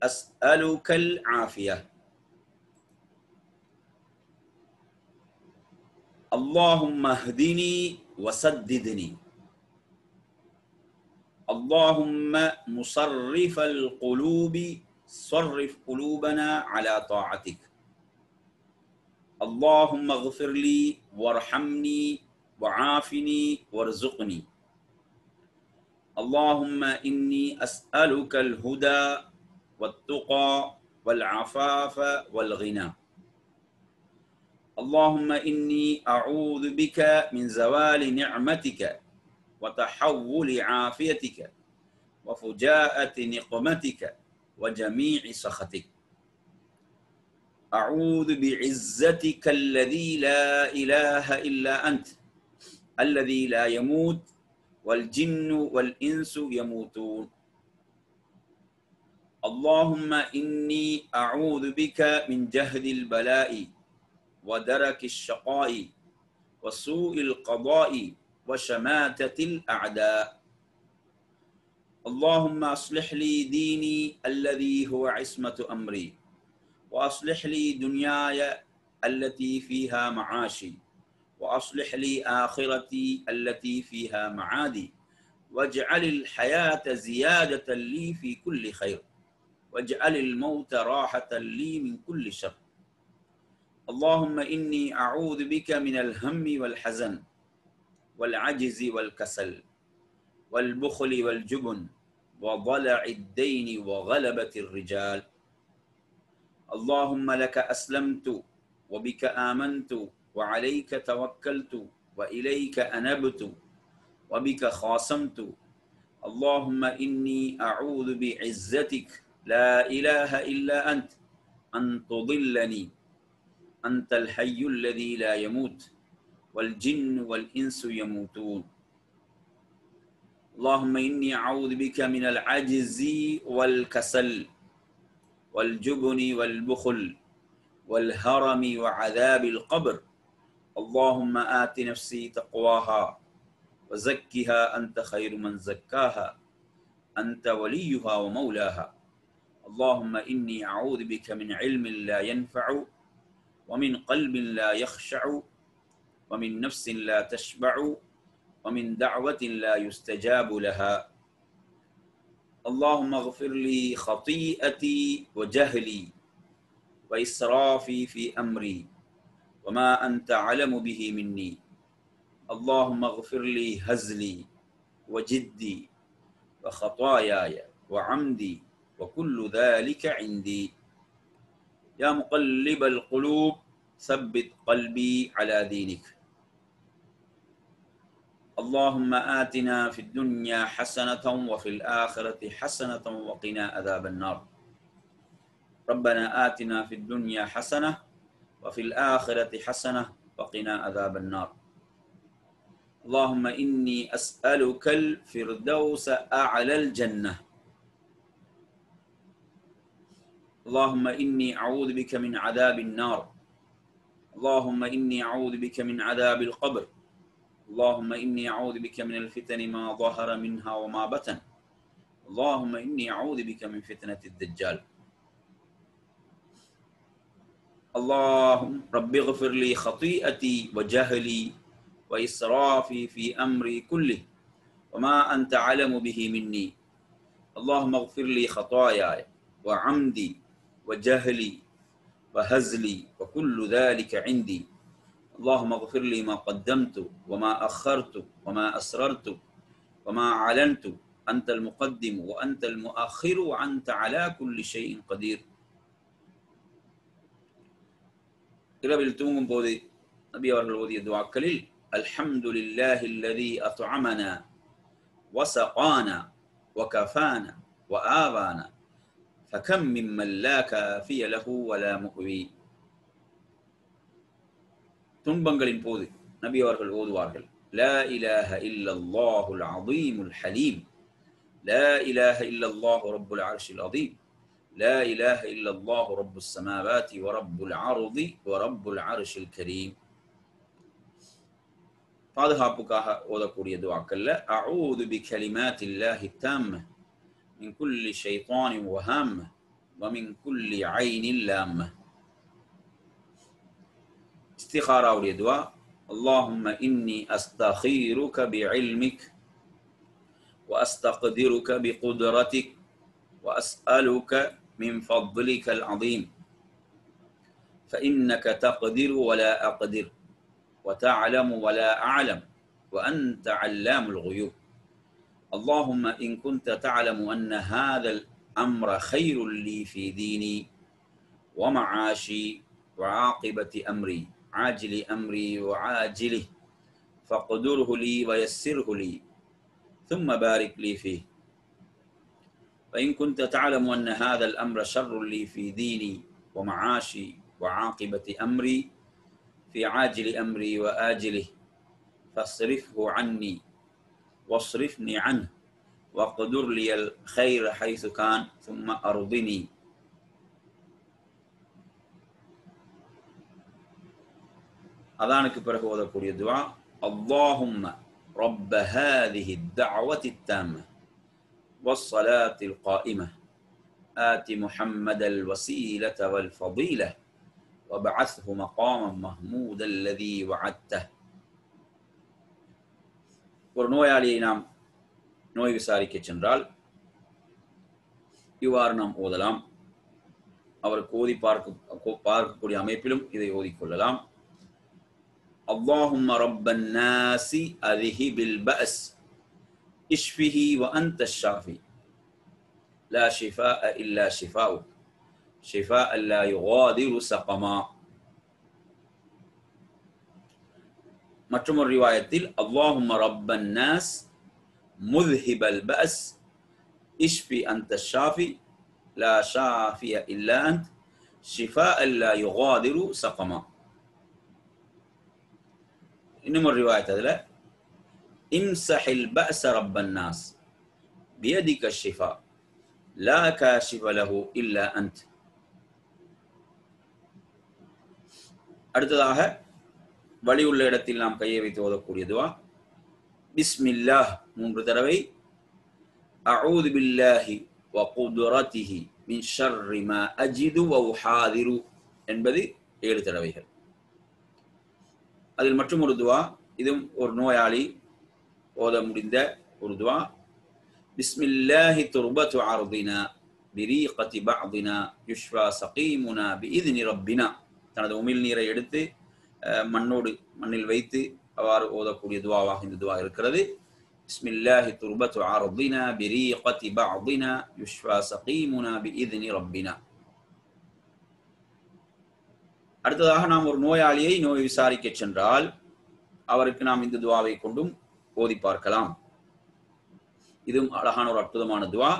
அஸ்அலுகல் ஆஃபியா. اللهم اهدني وسددني. اللهم مصرف القلوب صرف قلوبنا على طاعتك. اللهم اغفر لي وارحمني وعافني وارزقني. اللهم إني أسألك الهدى والتقى والعفاف والغنى. اللهم إني أعوذ بك من زوال نعمتك وتحول عافيتك وفجاءة نقمتك وجميع سخطك. أعوذ بعزتك الذي لا إله إلا أنت الذي لا يموت والجن والإنس يموتون. اللهم إني أعوذ بك من جهد البلاء ودرك الشقاء وسوء القضاء وشماتة الأعداء. اللهم أصلح لي ديني الذي هو عصمة أمري، وأصلح لي دنياي التي فيها معاشي، وأصلح لي آخرتي التي فيها معادي، واجعل الحياة زيادة لي في كل خير، واجعل الموت راحة لي من كل شر. اللهم إني أعوذ بك من الهم والحزن والعجز والكسل والبخل والجبن وضلع الدين وغلبة الرجال. اللهم لك أسلمت وبك آمنت وعليك توكلت وإليك أنبت وبك خاصمت. اللهم إني أعوذ بعزتك لا إله إلا أنت أن تضلني. أنت الحي الذي لا يموت والجن والإنس يموتون. اللهم إني أعوذ بك من العجز والكسل والجبن والبخل والهرم وعذاب القبر. اللهم آت نفسي تقواها وزكها أنت خير من زكاها أنت وليها ومولاها. اللهم إني أعوذ بك من علم لا ينفع ومن قلب لا يخشع ومن نفس لا تشبع ومن دعوة لا يستجاب لها. اللهم اغفر لي خطيئتي وجهلي وإسرافي في أمري وما أنت أعلم به مني. اللهم اغفر لي هزلي وجدي وخطاياي وعمدي وكل ذلك عندي. يا مقلب القلوب ثبت قلبي على دينك. اللهم آتنا في الدنيا حسنة وفي الآخرة حسنة وقنا عذاب النار. ربنا آتنا في الدنيا حسنة وفي الآخرة حسنة وقنا عذاب النار. اللهم إني أسألك الفردوس أعلى الجنة. اللهم إني أعوذ بك من عذاب النار. اللهم إني أعوذ بك من عذاب القبر. اللهم إني أعوذ بك من الفتن ما ظهر منها وما بطن. اللهم إني أعوذ بك من فتنة الدجال. اللهم رب اغفر لي خطيئتي وجهلي وإسرافي في أمري كله وما أنت أعلم به مني. اللهم اغفر لي خطاياي وعمدي وجهلي وهزلي وكل ذلك عندي. اللهم اغفر لي ما قدمت وما أخرت وما أسررت وما أعلنت أنت المقدم وأنت المؤخر وأنت على كل شيء قدير. இரவில் தூங்கும் போது நபி அவர்கள் ஓதிய துஆக்களில் அல்ஹம்துலில்லாஹி அல்லதி அத்அமனா வஸகானா வகஃபானா வஆவானா ஃபகம் மிம்மன் லா காஃபிய லஹு வலா முக்வி. துன்பங்களின் போது நபி அவர்கள் ஓதுவார்கள் லா இலாஹ இல்லல்லாஹுல் அஸீமுல் ஹலீம், லா இலாஹ இல்லல்லாஹு ரப்புல் அர்ஷில் அஸீம், لا إله إلا الله رب السماوات ورب العرض ورب العرش الكريم. பாதுகாப்புக்காக ஓதக்கூடிய துஆக்கள்ல அஊது பிகலிமாத்தில்லாஹி தாம்ம மின் குல்லி ஷைத்தானின் வஹாம்ம வமின் குல்லி ஐனின் லாம்ம. இஸ்திகாராவுடைய துஆ அல்லாஹும்ம இன்னி அஸ்தகீருக பிஇல்மிக் وأستقدرك بقدرتك وأسألك من فضلك العظيم فإنك تقدر ولا أقدر وتعلم ولا أعلم وأنت علام الغيوب. اللهم إن كنت تعلم أن هذا الأمر خير لي في ديني ومعاشي وعاقبة أمري عاجل أمري وعاجله فاقدره لي ويسره لي ثم بارك لي فيه. وإن كنت تعلم أن هذا الأمر شر لي في ديني ومعاشي وعاقبة أمري في عاجل أمري وآجله فاصرفه عني واصرفني عنه واقدر لي الخير حيث كان ثم أرضني. أذانك பிறகு ஓதக்கூடிய துஆ اللهم رب هذه الدعوة التامة والصلاة القائمة آت محمد الوسيلة والفضيلة وابعثه مقاما محمودا الذي وعدته. ஒரு நோயாளியை நாம் நோய் விசாரிக்க சென்றால் இவ்வாறு நாம் ஓதலாம். அவருக்கு ஓதி பார்க்கக்கூடிய அமைப்பிலும் இதை ஓதிக்கொள்ளலாம். اللهم رب الناس أذهب البأس اشفه وأنت الشافي لا شفاء إلا شفاؤك شفاء لا يغادر سقما. மற்றொரு ரிவாயத்தில் اللهم رب الناس مذهب البأس اشفي أنت الشافي لا شافي إلا أنت شفاء لا يغادر سقما. இன்னும் ஒரு ரிவாயத் அதுல امسح البأس رب الناس بيدك الشفاء لا كاشف له إلا أنت. அடுத்ததாக வலி உள்ள இடத்தில் நாம் கையை வைத்து ஓதக்கூடிய துஆ பிஸ்மில்லாஹ் 3 தடவை, அஊது பில்லாஹி வ குத்ரத்திஹி மின் ஷர்ரி மா அஜிது வ உஹாதிரு என்பது 7 தடவைகள். அதில் மற்றும் ஒரு துஆ, இதுவும் ஒரு நோயாளி ஓத முடிந்த ஒரு துஆ பிஸ்மில்லாஹி துர்பத்து அர்தினா பிரீகத்தி பஅதினா யுஷ்வா சகீமுனா பிஇذن ரப்பினா. தனது உமிழ் நீரை எடுத்து மண்ணில் வைத்து அவ்வாறு ஓதக்கூடிய துஆவாக இந்த துஆ இருக்கிறது. பிஸ்மில்லாஹி துர்பத்து அர்தினா பிரீகத்தி பஅதினா யுஷ்வா சகீமுனா பிஇذن ரப்பினா. அடுத்ததாக நாம் ஒரு நோயாளியை நோய் விசாரிக்க சென்றால் அவருக்கு நாம் இந்த துஆவை கொண்டும் ஓதி பார்க்கலாம். இதுவும் அழகான ஒரு அற்புதமான துஆ.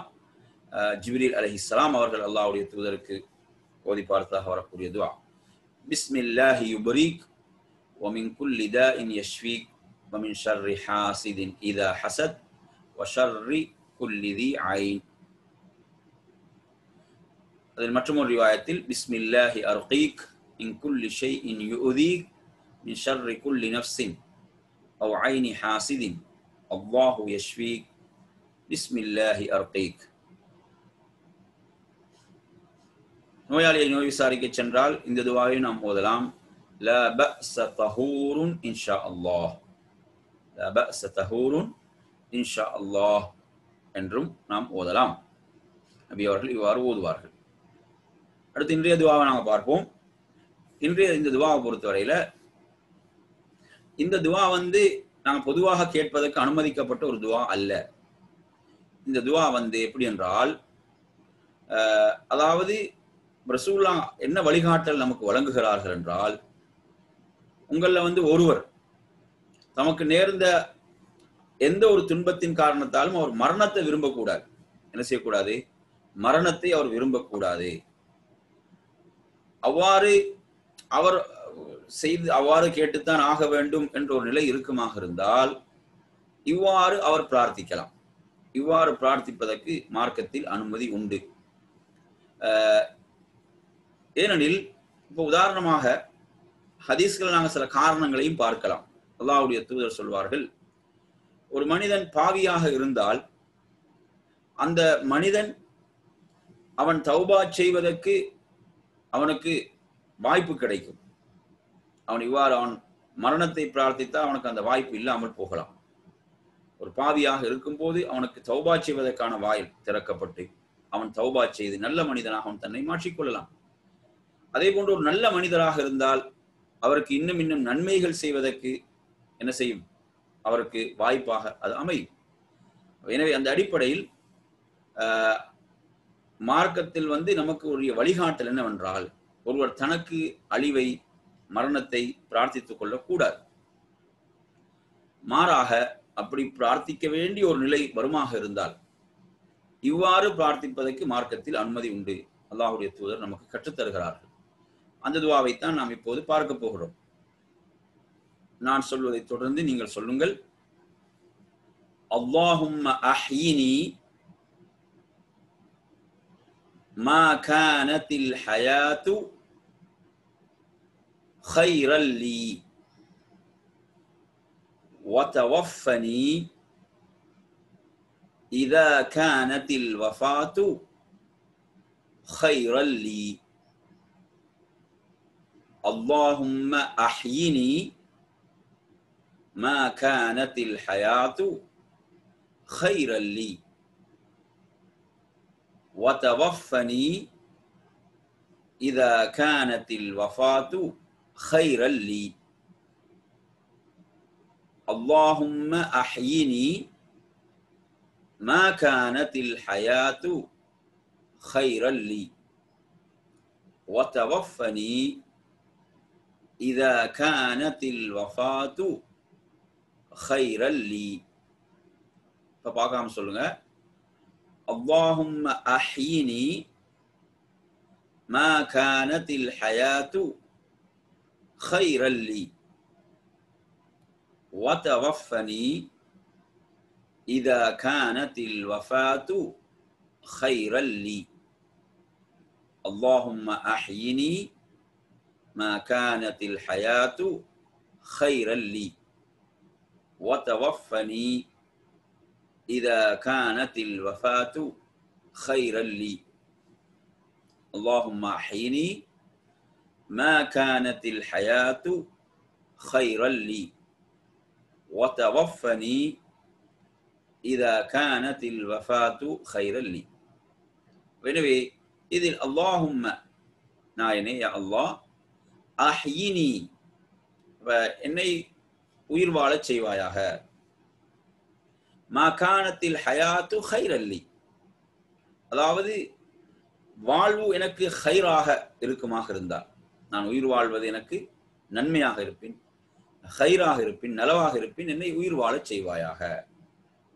ஜிப்ரீல் அலைஹிஸ்ஸலாம் அவர்கள் அல்லாஹ்வுடைய தூதருக்கு ஓதி பார்த்ததாக வரக்கூடிய துஆ. பிஸ்மில்லாஹி யுபரீக் வ மின் குல்லி தாஇன் யஷ்ஃபீக் வ மின் ஷர்ரி ஹாசிதின் இதா ஹஸத் வ ஷர்ரி குல்லி தி ஐன். அதில் மற்றொரு ரிவாயத்தில் பிஸ்மில்லாஹி அர்கீக் மின் குல்லி ஷைஇன் யுஉதீக் மின் ஷர்ரி குல்லி நஃப்ஸின் அவ் ஐனி ஹாசிதின் அல்லாஹு யஷ்ஃபீக் பிஸ்மில்லாஹி அர்கீக். நோயாளியை நோய் விசாரிக்க சென்றால் இந்த துஆவை நாம் ஓதலாம். லா பஅஸ தஹூருன் இன்ஷா அல்லாஹ், லா பஅஸ தஹூருன் இன்ஷா அல்லாஹ் என்றும் நாம் ஓதலாம். நபி அவர்கள் இவ்வாறு ஓதுவார்கள். அடுத்து இன்றைய துஆவை நாம் பார்ப்போம். இன்றைய இந்த துஆவை பொறுத்தவரையில இந்த துவா வந்து நாங்கள் பொதுவாக கேட்பதற்கு அனுமதிக்கப்பட்ட ஒரு துவா அல்ல. இந்த துவா வந்து எப்படி என்றால், அதாவது ரசூலுல்லாஹ் என்ன வழிகாட்டல் நமக்கு வழங்குகிறார்கள் என்றால், உங்களில் வந்து ஒருவர் தமக்கு நேர்ந்த எந்த ஒரு துன்பத்தின் காரணத்தாலும் அவர் மரணத்தை விரும்பக்கூடாது. என்ன செய்யக்கூடாது? மரணத்தை அவர் விரும்பக்கூடாது. அவ்வாறு அவர் செய்து அவ்வாறு கேட்டுத்தான் ஆக வேண்டும் என்ற ஒரு நிலை இருக்குமாக இருந்தால் இவ்வாறு அவர் பிரார்த்திக்கலாம். இவ்வாறு பிரார்த்திப்பதற்கு மார்க்கத்தில் அனுமதி உண்டு. ஏனெனில் இப்போ உதாரணமாக ஹதீஸ்கள் நாங்கள் சில காரணங்களையும் பார்க்கலாம். அல்லாஹ்வுடைய தூதர் சொல்வார்கள், ஒரு மனிதன் பாவியாக இருந்தால் அந்த மனிதன் அவன் தௌபா செய்வதற்கு அவனுக்கு வாய்ப்பு கிடைக்கும். அவன் மரணத்தை பிரார்த்தித்தால் அவனுக்கு அந்த வாய்ப்பு இல்லாமல் போகலாம். ஒரு பாவியாக இருக்கும் போது அவனுக்கு தௌபா செய்வதற்கான வாயில் திறக்கப்பட்டு அவன் தௌபா செய்து நல்ல மனிதனாக அவன் தன்னை மாற்றிக்கொள்ளலாம். அதே போன்று ஒரு நல்ல மனிதராக இருந்தால் அவருக்கு இன்னும் இன்னும் நன்மைகள் செய்வதற்கு என்ன செய்யும்? அவருக்கு வாய்ப்பாக அது அமையும். எனவே அந்த அடிப்படையில் மார்க்கத்தில் வந்து நமக்கு உரிய வழிகாட்டல் என்னவென்றால், ஒருவர் தனக்கு அழிவை மரணத்தை பிரார்த்தித்துக் கொள்ளக்கூடாது. மாறாக அப்படி பிரார்த்திக்க வேண்டிய ஒரு நிலை வருமாக இருந்தால் இவ்வாறு பிரார்த்திப்பதற்கு மார்க்கத்தில் அனுமதி உண்டு. அல்லாஹ்வுடைய தூதர் நமக்கு கற்றுத்தருகிறார்கள். அந்த துவாவைத்தான் நாம் இப்போது பார்க்க போகிறோம். நான் சொல்வதை தொடர்ந்து நீங்கள் சொல்லுங்கள். அல்லாஹும்ம அஹ்யினி மா கானத்தில் ஹயாத்து خيرا لي وتوفني إذا كانت الوفاة خيرا لي. اللهم أحيني ما كانت الحياة خيرا لي وتوفني إذا كانت الوفاة خيرا لي. اللهم أحيني ما كانت الحياة خيرا لي وتوفني إذا كانت الوفاة خيرا لي. فباقام சொல்லுங்க. اللهم أحيني ما كانت الحياة خيرا لي وتوفني إذا كانت الوفاة خيرا لي. اللهم أحيني ما كانت الحياة خيرا لي وتوفني إذا كانت الوفاة خيرا لي. اللهم أحيني ما كانت الحياة خيرا لي وتوفني إذا كانت الوفاة خيرا لي. எனவே இதில் அல்லாஹும்ம நாயனே யா அல்லாஹ், அஹ்யினி என்னை உயிர் வாழச் செய்வாயாக, மா கானத்தில் ஹயாத்து கைரன் லி அதாவது வாழ்வு எனக்கு ஹைராக இருக்குமாக இருந்தால், நான் உயிர் வாழ்வது எனக்கு நன்மையாக இருப்பின், ஹைராக இருப்பின், நலவாக இருப்பின், என்னை உயிர் வாழச் செய்வாயாக.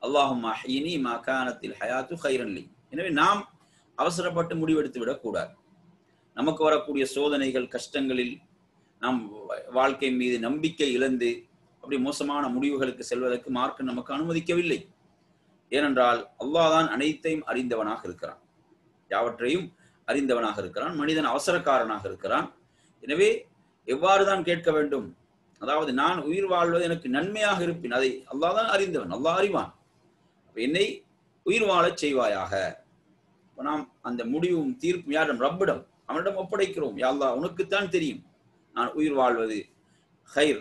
அல்லாஹும்ம அஹ்யினி மா கானத்தில் ஹயாத்து கைரன் லி. எனவே நாம் அவசரப்பட்டு முடிவெடுத்து விடக்கூடாது. நமக்கு வரக்கூடிய சோதனைகள் கஷ்டங்களில் நாம் வாழ்க்கை மீது நம்பிக்கை இழந்து அப்படி மோசமான முடிவுகளுக்கு செல்வதற்கு மார்க்கம் நமக்கு அனுமதிக்கவில்லை. ஏனென்றால் அல்லாஹ் தான் அனைத்தையும் அறிந்தவனாக இருக்கிறான், யாவற்றையும் அறிந்தவனாக இருக்கிறான். மனிதன் அவசரக்காரனாக இருக்கிறான். எனவே எவ்வாறு தான் கேட்க வேண்டும்? அதாவது நான் உயிர் வாழ்வது எனக்கு நன்மையாக இருப்பின், அதை அல்லாஹ் தான் அறிந்தவன், அல்லாஹ் அறிவான். என்னை உயிர் வாழச் செய்வாயாக. நாம் அந்த முடிவும் தீர்ப்பும் யாரிடம்? ரப்பிடம், அவனிடம் ஒப்படைக்கிறோம். யா அல்லாஹ், உனக்குத்தான் தெரியும் நான் உயிர் வாழ்வது ஹைர்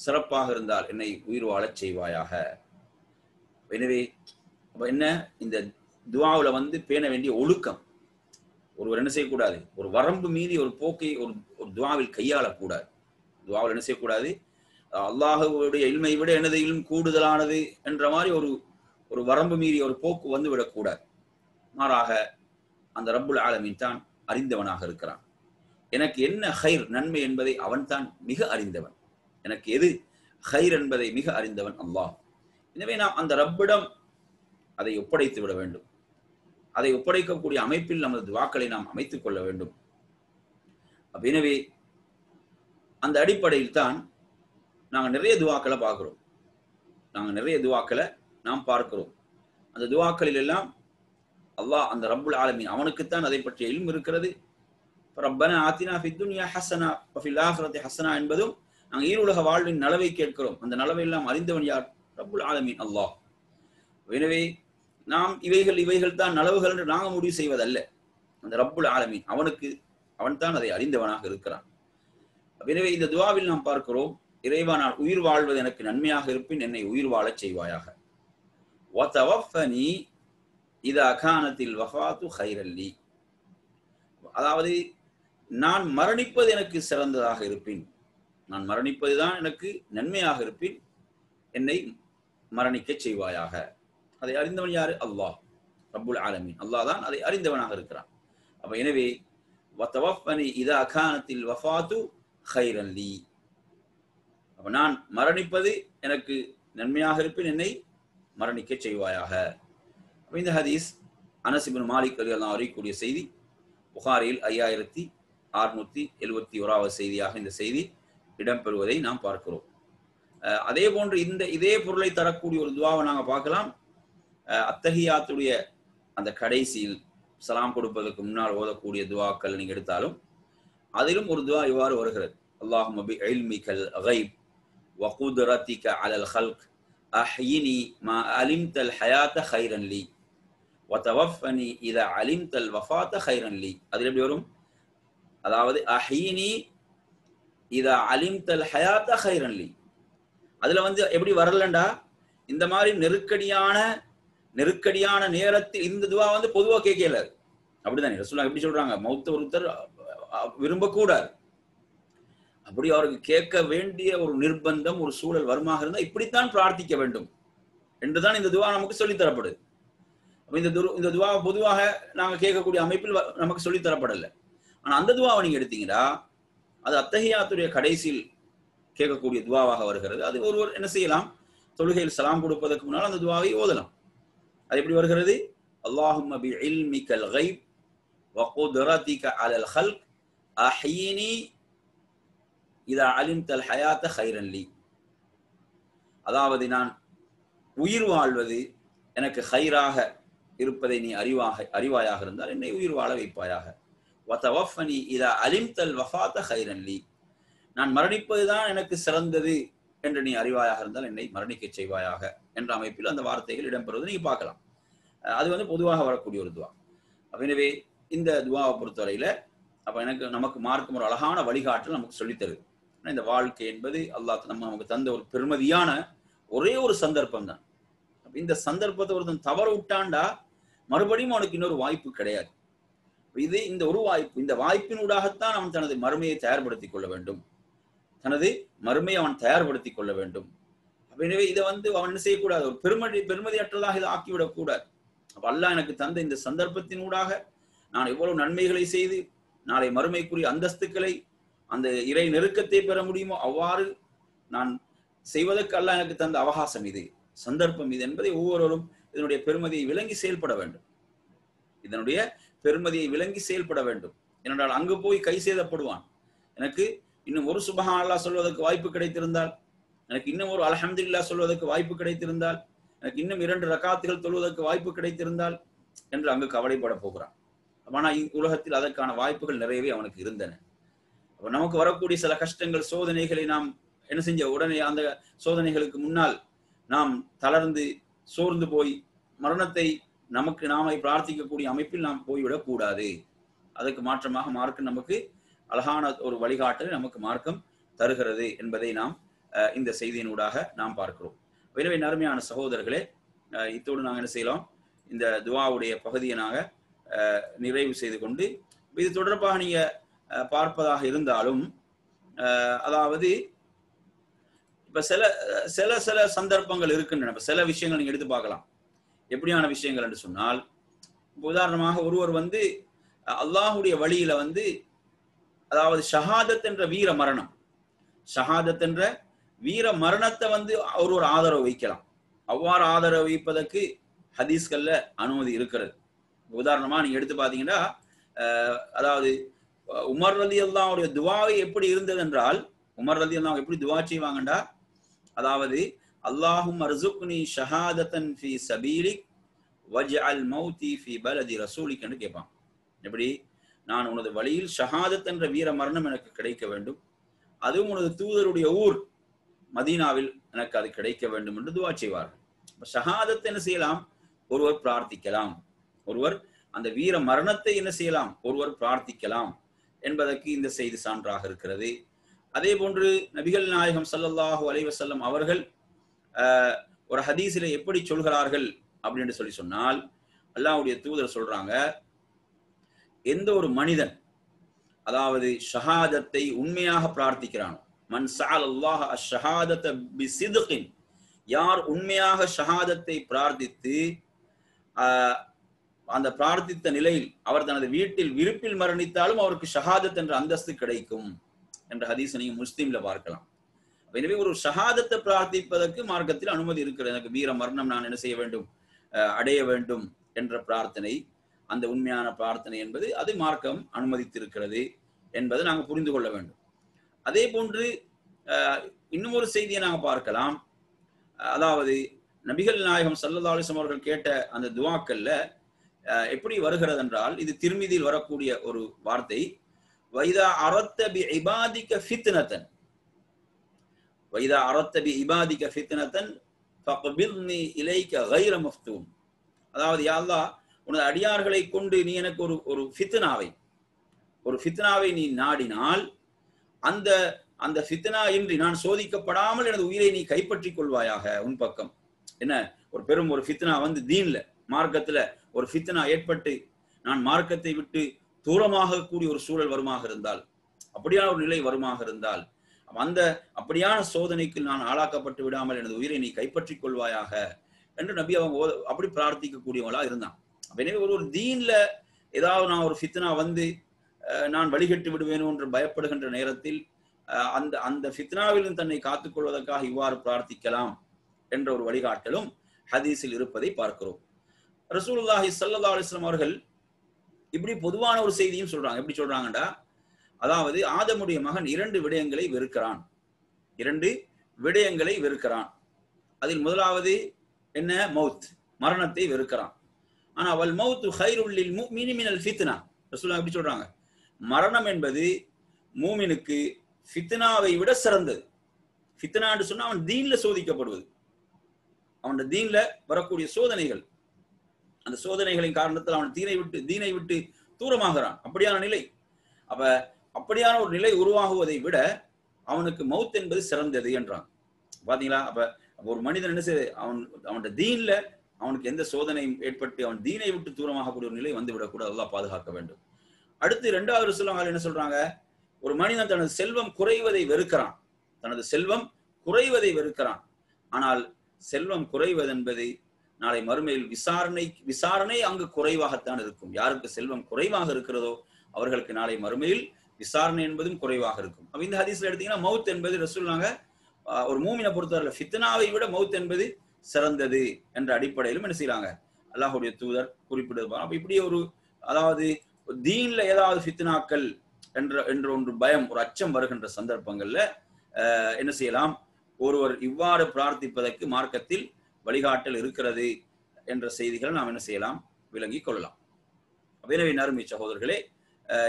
சிறப்பாக இருந்தால் என்னை உயிர் வாழச் செய்வாயாக. எனவே என்ன, இந்த துஆவுல வந்து பேண வேண்டிய ஒழுக்கம், ஒருவர் என்ன செய்யக்கூடாது? ஒரு வரம்பு மீறி ஒரு போக்கை ஒரு துஆவில் கையாளக்கூடாது. துஆவில் என்ன செய்யக்கூடாது? அல்லாஹுடைய இல்மை விட எனது இல்ம் கூடுதலானது என்ற மாதிரி ஒரு வரம்பு மீறி ஒரு போக்கு வந்து விடக்கூடாது. மாறாக அந்த ரப்புல் ஆலமீன் தான் அறிந்தவனாக இருக்கிறான். எனக்கு என்ன ஹைர் நன்மை என்பதை அவன் தான் மிக அறிந்தவன். எனக்கு எது ஹைர் என்பதை மிக அறிந்தவன் அல்லாஹ். எனவே நாம் அந்த ரப்பிடம் அதை ஒப்படைத்து விட வேண்டும். அதை ஒப்படைக்கக்கூடிய அமைப்பில் நமது துவாக்களை நாம் அமைத்துக் கொள்ள வேண்டும். எனவே அந்த அடிப்படையில் தான் நாங்கள் நிறைய துவாக்களை பார்க்கிறோம். நாம் பார்க்கிறோம். அந்த துவாக்களில் எல்லாம் அல்லாஹ் அந்த ரப்புல் ஆலமீன் அவனுக்குத்தான் அதை பற்றிய இல்ம் இருக்கிறது. ரப்பனா ஆத்தினா ஃபித் துன்யா ஹஸனா வ ஃபில் ஆখিরাতি ஹஸனா என்பதும் நாங்கள் ஈருலக வாழ்வின் நலவை கேட்கிறோம். அந்த நலவை எல்லாம் அறிந்தவன் யார்? ரப்புல் ஆலமீன் அல்லாஹ். எனவே நாம் இவைகள் தான் நலவுகள் என்று நாங்கள் முடிவு செய்வதல்ல. அந்த ரப்புல் ஆலமீன் அவன் தான் அதை அறிந்தவனாக இருக்கிறான். எனவே இந்த துஆவில் நாம் பார்க்கிறோம், இறைவா நான் உயிர் வாழ்வது எனக்கு நன்மையாக இருப்பின் என்னை உயிர் வாழச் செய்வாயாக. வதவஃபனி இதா கானத்தில் வஃபாத்து கைரல் லீ. அதாவது நான் மரணிப்பது எனக்கு சிறந்ததாக இருப்பின், நான் மரணிப்பதுதான் எனக்கு நன்மையாக இருப்பின் என்னை மரணிக்க செய்வாயாக. அதை அறிந்தவன் யாரு? அல்லாஹ் ரப்புல் ஆலமீன். அல்லாஹ் தான் அதை அறிந்தவனாக இருக்கிறான். அப்ப எனவே வதவஃபனி இதா கானத்தில் வஃபாத்து கைரல் லீ. அப்ப நான் மரணிப்பது எனக்கு நன்மையாக இருப்பின் என்னை மரணிக்க செய்வாயாக. இந்த ஹதீஸ் அனஸ் இப்னு மாலிக் ரலியல்லாஹு அன்ஹு அறிவிக்கக்கூடிய செய்தி. புகாரியில் 5671வது செய்தியாக இந்த செய்தி இடம்பெறுவதை நாம் பார்க்கிறோம். அதே போன்று இதே பொருளை தரக்கூடிய ஒரு துஆவை நாங்கள் பார்க்கலாம். அத்தஹியாத்துடைய அந்த கடைசியில் சலாம் கொடுப்பதற்கு முன்னால் ஓதக்கூடிய துஆக்கள் நீங்க எடுத்தாலும் அதிலும் ஒரு துஆ இவ்வாறு வருகிறது. அல்லாஹும்ம பி இல்மிகல் கைப் வ குத்ரதிக அலல் ஹல்க் அஹ்யினி மா அலிம்தல் ஹயாத கைரன் லீ வதவஃபனி இதா அலிம்தல் வஃபாத கைரன் லீ. அதில் எப்படி வரும்? அதாவது அஹ்யினி இதா அலிம்தல் ஹயாத கைரன் லீ. அதுல எப்படி வரலண்டா, இந்த மாதிரி நெருக்கடியான நேரத்தில் இந்த துஆ பொதுவா கேட்கல. அப்படிதானே ரசூலுல்லாஹ் எப்படி சொல்றாங்க? மௌத்த ஒருத்தர் விரும்பக்கூடாது. அப்படி அவருக்கு கேட்க வேண்டிய ஒரு நிர்பந்தம், ஒரு சூழல் வருமாக இருந்தால் இப்படித்தான் பிரார்த்திக்க வேண்டும் என்றுதான் இந்த துஆ நமக்கு சொல்லித் தரப்படுது. இந்த துஆ பொதுவாக நாங்க கேட்கக்கூடிய அமைப்பில் நமக்கு சொல்லித் தரப்படல. ஆனா அந்த துஆவை நீங்க எடுத்தீங்கன்னா அது அத்தஹியாத்துடைய கடைசியில் கேட்கக்கூடிய துஆவாக வருகிறது. அது ஒருவர் என்ன செய்யலாம்? தொழுகையில் சலாம் கொடுப்பதற்கு முன்னால் அந்த துஆவை ஓதலாம். அது எப்படி வருகிறது? அல்லாஹும்ம பி இல்மிகல் கைப் வ குத்ரதிக அலல் ஹல்க் அஹ்யினி இதா அலிம்தல் ஹயாத கைரன் லீ. அதாவது நான் உயிர் வாழ்வது எனக்கு ஹைராக இருப்பதை நீ அறிவாயாக இருந்தால் என்னை உயிர் வாழ வைப்பாயாக. வதவஃபனி இதா அலிம்தல் வஃபாத கைரன் லீ. நான் மரணிப்பதுதான் எனக்கு சிறந்தது என்று நீ அறிவாயாக இருந்தால் என்னை மரணிக்க செய்வாயாக என்ற அமைப்பில் அந்த வார்த்தைகள் இடம்பெறுவதை நீங்க பார்க்கலாம். அது பொதுவாக வரக்கூடிய ஒரு துஆ. எனவே இந்த துஆவை பொறுத்தவரையில நமக்கு மார்க்கும் ஒரு அழகான வழிகாட்டல் நமக்கு சொல்லித்தருது. இந்த வாழ்க்கை என்பது அல்லாஹ் நமக்கு தந்த ஒரு பெருமதியான ஒரே ஒரு சந்தர்ப்பம் தான். இந்த சந்தர்ப்பத்தை ஒருத்தன் தவற விட்டாண்டா மறுபடியும் அவனுக்கு இன்னொரு வாய்ப்பு கிடையாது. இந்த ஒரு வாய்ப்பு, இந்த வாய்ப்பினூடாகத்தான் அவன் தனது மறுமையை தயார்படுத்திக் கொள்ள வேண்டும். எனவே இதை அவன் என்ன செய்யக்கூடாது? ஒரு பெருமதியற்றதாக இதை ஆக்கிவிடக் கூடாது. அப்ப அல்லாஹ் எனக்கு தந்த இந்த சந்தர்ப்பத்தினூடாக நான் எவ்வளவு நன்மைகளை செய்து நாளை மறுமைக்குரிய அந்தஸ்துக்களை, அந்த இறை நெருக்கத்தை பெற முடியுமோ அவ்வாறு நான் செய்வதற்கு அல்லாஹ் எனக்கு தந்த அவகாசம் இது, சந்தர்ப்பம் இது என்பதை ஒவ்வொருவரும் இதனுடைய பெருமதியை விளங்கி செயல்பட வேண்டும். ஏனென்றால் அங்கு போய் கை சேதப்படுவான். எனக்கு இன்னும் ஒரு சுப்ஹான் அல்லாஹ் சொல்வதற்கு வாய்ப்பு கிடைத்திருந்தால், எனக்கு இன்னும் ஒரு அல்ஹம்துலில்லாஹ் சொல்வதற்கு வாய்ப்பு கிடைத்திருந்தால், எனக்கு இன்னும் 2 ரக்காத்துகள் தொழுவதற்கு வாய்ப்பு கிடைத்திருந்தால் என்று அங்கு கவலைப்பட போகிறான். ஆனால் உலகத்தில் அதற்கான வாய்ப்புகள் நிறையவே அவனுக்கு இருந்தன. நமக்கு வரக்கூடிய சில கஷ்டங்கள், சோதனைகளை நாம் என்ன செஞ்ச உடனே அந்த சோதனைகளுக்கு முன்னால் நாம் தளர்ந்து சோர்ந்து போய் மரணத்தை நாமே பிரார்த்திக்கக்கூடிய அமைப்பில் நாம் போய்விடக் கூடாது. அதற்கு மாற்றமாக மார்க்கம் நமக்கு அழகான ஒரு வழிகாட்டலை நமக்கு மார்க்கம் தருகிறது என்பதை நாம் இந்த செய்தியினூடாக நாம் பார்க்கிறோம். எனவே அருமையான சகோதரர்களே, இத்தோடு நாங்கள் என்ன செய்யலாம்? இந்த துஆவுடைய பகுதியை நாங்கள் நிறைவு செய்து கொண்டு, இது தொடர்பாக நீங்க பார்ப்பதாக இருந்தாலும், அதாவது இப்ப சில சில சில சந்தர்ப்பங்கள் இருக்கின்றன. இப்ப சில விஷயங்கள் நீங்க எடுத்து பார்க்கலாம். எப்படியான விஷயங்கள் என்று சொன்னால், உதாரணமாக ஒருவர் அல்லாஹுடைய வழியில அதாவது ஷஹாதத் என்ற வீர மரணம், ஷஹாதத் என்ற வீர மரணத்தை ஒருவர் ஆதரவு வைக்கலாம். அவ்வாறு ஆதரவு வைப்பதற்கு ஹதீஸ்கள்ல அனுமதி இருக்கிறது. உதாரணமா நீங்க எடுத்து பாத்தீங்கன்னா, அதாவது உமர் ரலியல்லாஹுடைய துஆவை எப்படி இருந்தது என்றால், உமர் ரலியல்லாஹு எப்படி துஆ செய்வாங்கண்டா, அதாவது அல்லாஹும்ம அர்சுக்னி ஷஹாதத்தன் ஃபீ சபீலிக் வஜ்அல் மௌதி ஃபீ பலதி ரசூலிக் என்று கேட்பாங்க. எப்படி, நான் உனது வழியில் ஷஹாதத் என்ற வீர மரணம் எனக்கு கிடைக்க வேண்டும், அதுவும் உனது தூதருடைய ஊர் மதீனாவில் எனக்கு அது கிடைக்க வேண்டும் என்று துஆ செய்வார்கள். ஷஹாதத் என்ன செய்யலாம், ஒருவர் பிரார்த்திக்கலாம், ஒருவர் அந்த வீர மரணத்தை என்ன செய்யலாம், ஒருவர் பிரார்த்திக்கலாம் என்பதற்கு இந்த செய்தி சான்றாக இருக்கிறது. அதே போன்று நபிகள் நாயகம் ஸல்லல்லாஹு அலைஹி வஸல்லம் அவர்கள் ஒரு ஹதீஸிலே எப்படி சொல்கிறார்கள் அப்படின்னு சொன்னால், அல்லாஹ்வுடைய தூதர் சொல்றாங்க, எந்த ஒரு மனிதன் அதாவது ஷஹாதத்தை உண்மையாக பிரார்த்திக்கிறானோ, மன் ஸஅலல்லாஹ அஷ்ஷஹாதத பிஸித்கின், யார் உண்மையாக ஷஹாதத்தை பிரார்த்தித்து அந்த பிரார்த்தித்த நிலையில் அவர் தனது வீட்டில் விருப்பில் மரணித்தாலும் அவருக்கு ஷஹாதத் என்ற அந்தஸ்து கிடைக்கும் என்ற ஹதீஸை நீங்க முஸ்லிம்ல பார்க்கலாம். எனவே ஒரு ஷஹாதத்தை பிரார்த்திப்பதற்கு மார்க்கத்தில் அனுமதி இருக்கிறது. எனக்கு வீர மரணம் நான் என்ன செய்ய வேண்டும், அடைய வேண்டும் என்ற பிரார்த்தனை, அந்த உண்மையான பிரார்த்தனை என்பது அது மார்க்கம் அனுமதித்திருக்கிறது என்பதை நாங்கள் புரிந்து கொள்ள வேண்டும். அதே போன்று இன்னும் ஒரு செய்தியை நாங்கள் பார்க்கலாம். அதாவது நபிகள் நாயகம் ஸல்லல்லாஹு அலைஹி வஸல்லம் அவர்கள் கேட்ட அந்த துஆக்கள்ல எப்படி வருகிறது என்றால், இது திர்மிதியில் வரக்கூடிய ஒரு வார்த்தை, வைதா அரத்த பி இபாதிக ஃபித்னதன், வைதா அரத்த பி இபாதிக ஃபித்னதன் ஃபக்பில்னி இலைக கைர மஃப்தூன். அதாவது யா அல்லாஹ், உனது அடியார்களை கொண்டு நீ எனக்கு ஒரு ஃபித்னாவை நீ நாடினால், அந்த அந்த ஃபித்னா இன்றி நான் சோதிக்கப்படாமல் எனது உயிரை நீ கைப்பற்றிக் கொள்வாயாக உன் பக்கம். என்ன, ஒரு பெரும் ஒரு ஃபித்னா தீன்ல மார்க்கத்துல ஒரு ஃபித்னா ஏற்பட்டு நான் மார்க்கத்தை விட்டு தூரமாக கூடிய ஒரு சூழல் வருமாக இருந்தால், அப்படியான ஒரு நிலை வருமாக இருந்தால், அந்த அப்படியான சோதனைக்கு நான் ஆளாக்கப்பட்டு விடாமல் எனது உயிரை நீ கைப்பற்றிக் கொள்வாயாக என்று நபி அவங்க அப்படி பிரார்த்திக்கக்கூடியவங்களா இருந்தான். எனவே ஒரு தீன்ல ஏதாவது நான் ஒரு ஃபித்னா நான் வழிகட்டு விடுவேணும் என்று பயப்படுகின்ற நேரத்தில் அந்த அந்த ஃபித்னாவிலும் தன்னை காத்துக் கொள்வதற்காக இவ்வாறு பிரார்த்திக்கலாம் என்ற ஒரு வழிகாட்டலும் ஹதீஸில் இருப்பதை பார்க்கிறோம். ரசூலுல்லாஹி ஸல்லல்லாஹு அலைஹி வஸல்லம் அவர்கள் இப்படி பொதுவான ஒரு செய்தியும் சொல்றாங்க. எப்படி சொல்றாங்கடா, அதாவது ஆதமுடைய மகன் 2 விடயங்களை வெறுக்கிறான், 2 விடயங்களை வெறுக்கிறான். அதில் முதலாவது என்ன, மௌத், மரணத்தை வெறுக்கிறான். ஆனா வல் மௌத்து கைருல் லில் முஃமினி மினல் ஃபித்னா, ரசூலுல்லாஹ் எப்படி சொல்றாங்க, மரணம் என்பது மூமினுக்கு ஃபித்னாவை விட சிறந்தது. ஃபித்னா என்று சொன்னா அவன் தீன்ல சோதிக்கப்படுவது, அவன் தீன்ல வரக்கூடிய சோதனைகள், அந்த சோதனைகளின் காரணத்தில் அவன் தீனை விட்டு தூரமாகிறான். அப்படியான நிலை, அப்படியான ஒரு நிலை உருவாகுவதை விட அவனுக்கு மௌத் என்பது சிறந்தது என்றான். பாத்தீங்களா? அப்ப ஒரு மனிதன் என்ன செய்ய, அவனுடைய தீன்ல அவனுக்கு எந்த சோதனையும் ஏற்பட்டு அவன் தீனை விட்டு தூரமாகக்கூடிய ஒரு நிலை வந்துவிடக்கூடாது, அல்லாஹ் பாதுகாக்க வேண்டும். அடுத்து 2வது ரசூலுல்லாஹ் என்ன சொல்றாங்க, ஒரு மனிதன் தனது செல்வம் குறைவதை வெறுக்கிறான், தனது செல்வம் குறைவதை வெறுக்கிறான். ஆனால் செல்வம் குறைவது என்பது நாளை மறுமையில் விசாரணை அங்கு குறைவாகத்தான் இருக்கும். யாருக்கு செல்வம் குறைவாக இருக்கிறதோ அவர்களுக்கு நாளை மறுமையில் விசாரணை என்பதும் குறைவாக இருக்கும். அப்ப இந்த ஹதீஸ்ல எடுத்தீங்கன்னா மௌத் என்பது ரசூலுல்லாஹ் ஒரு மூமினை பொறுத்தவரை ஃபித்னாவை விட மௌத் என்பது சிறந்தது என்ற அடிப்படையிலும் என்ன செய்யறாங்க, அல்லாஹ்வுடைய தூதர் குறிப்பிடுவார். அப்ப இப்படி அதாவது தீன்ல ஏதாவது ஃபித்னாக்கள் என்ற ஒன்று பயம், ஒரு அச்சம் வருகின்ற சந்தர்ப்பங்கள்ல என்ன செய்யலாம், ஒருவர் இவ்வாறு பிரார்த்திப்பதற்கு மார்க்கத்தில் வழிகாட்டல் இருக்கிறது என்ற செய்திகளை நாம் என்ன செய்யலாம், விளங்கிக் கொள்ளலாம். எனவே நறுமை சகோதரர்களே,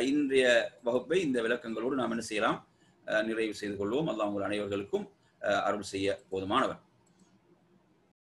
இன்றைய வகுப்பை இந்த விளக்கங்களோடு நாம் என்ன செய்யலாம், நிறைவு செய்து கொள்வோம். அல்லாஹ் உங்கள் அனைவர்களுக்கும் அருள் செய்ய போதுமானவர்.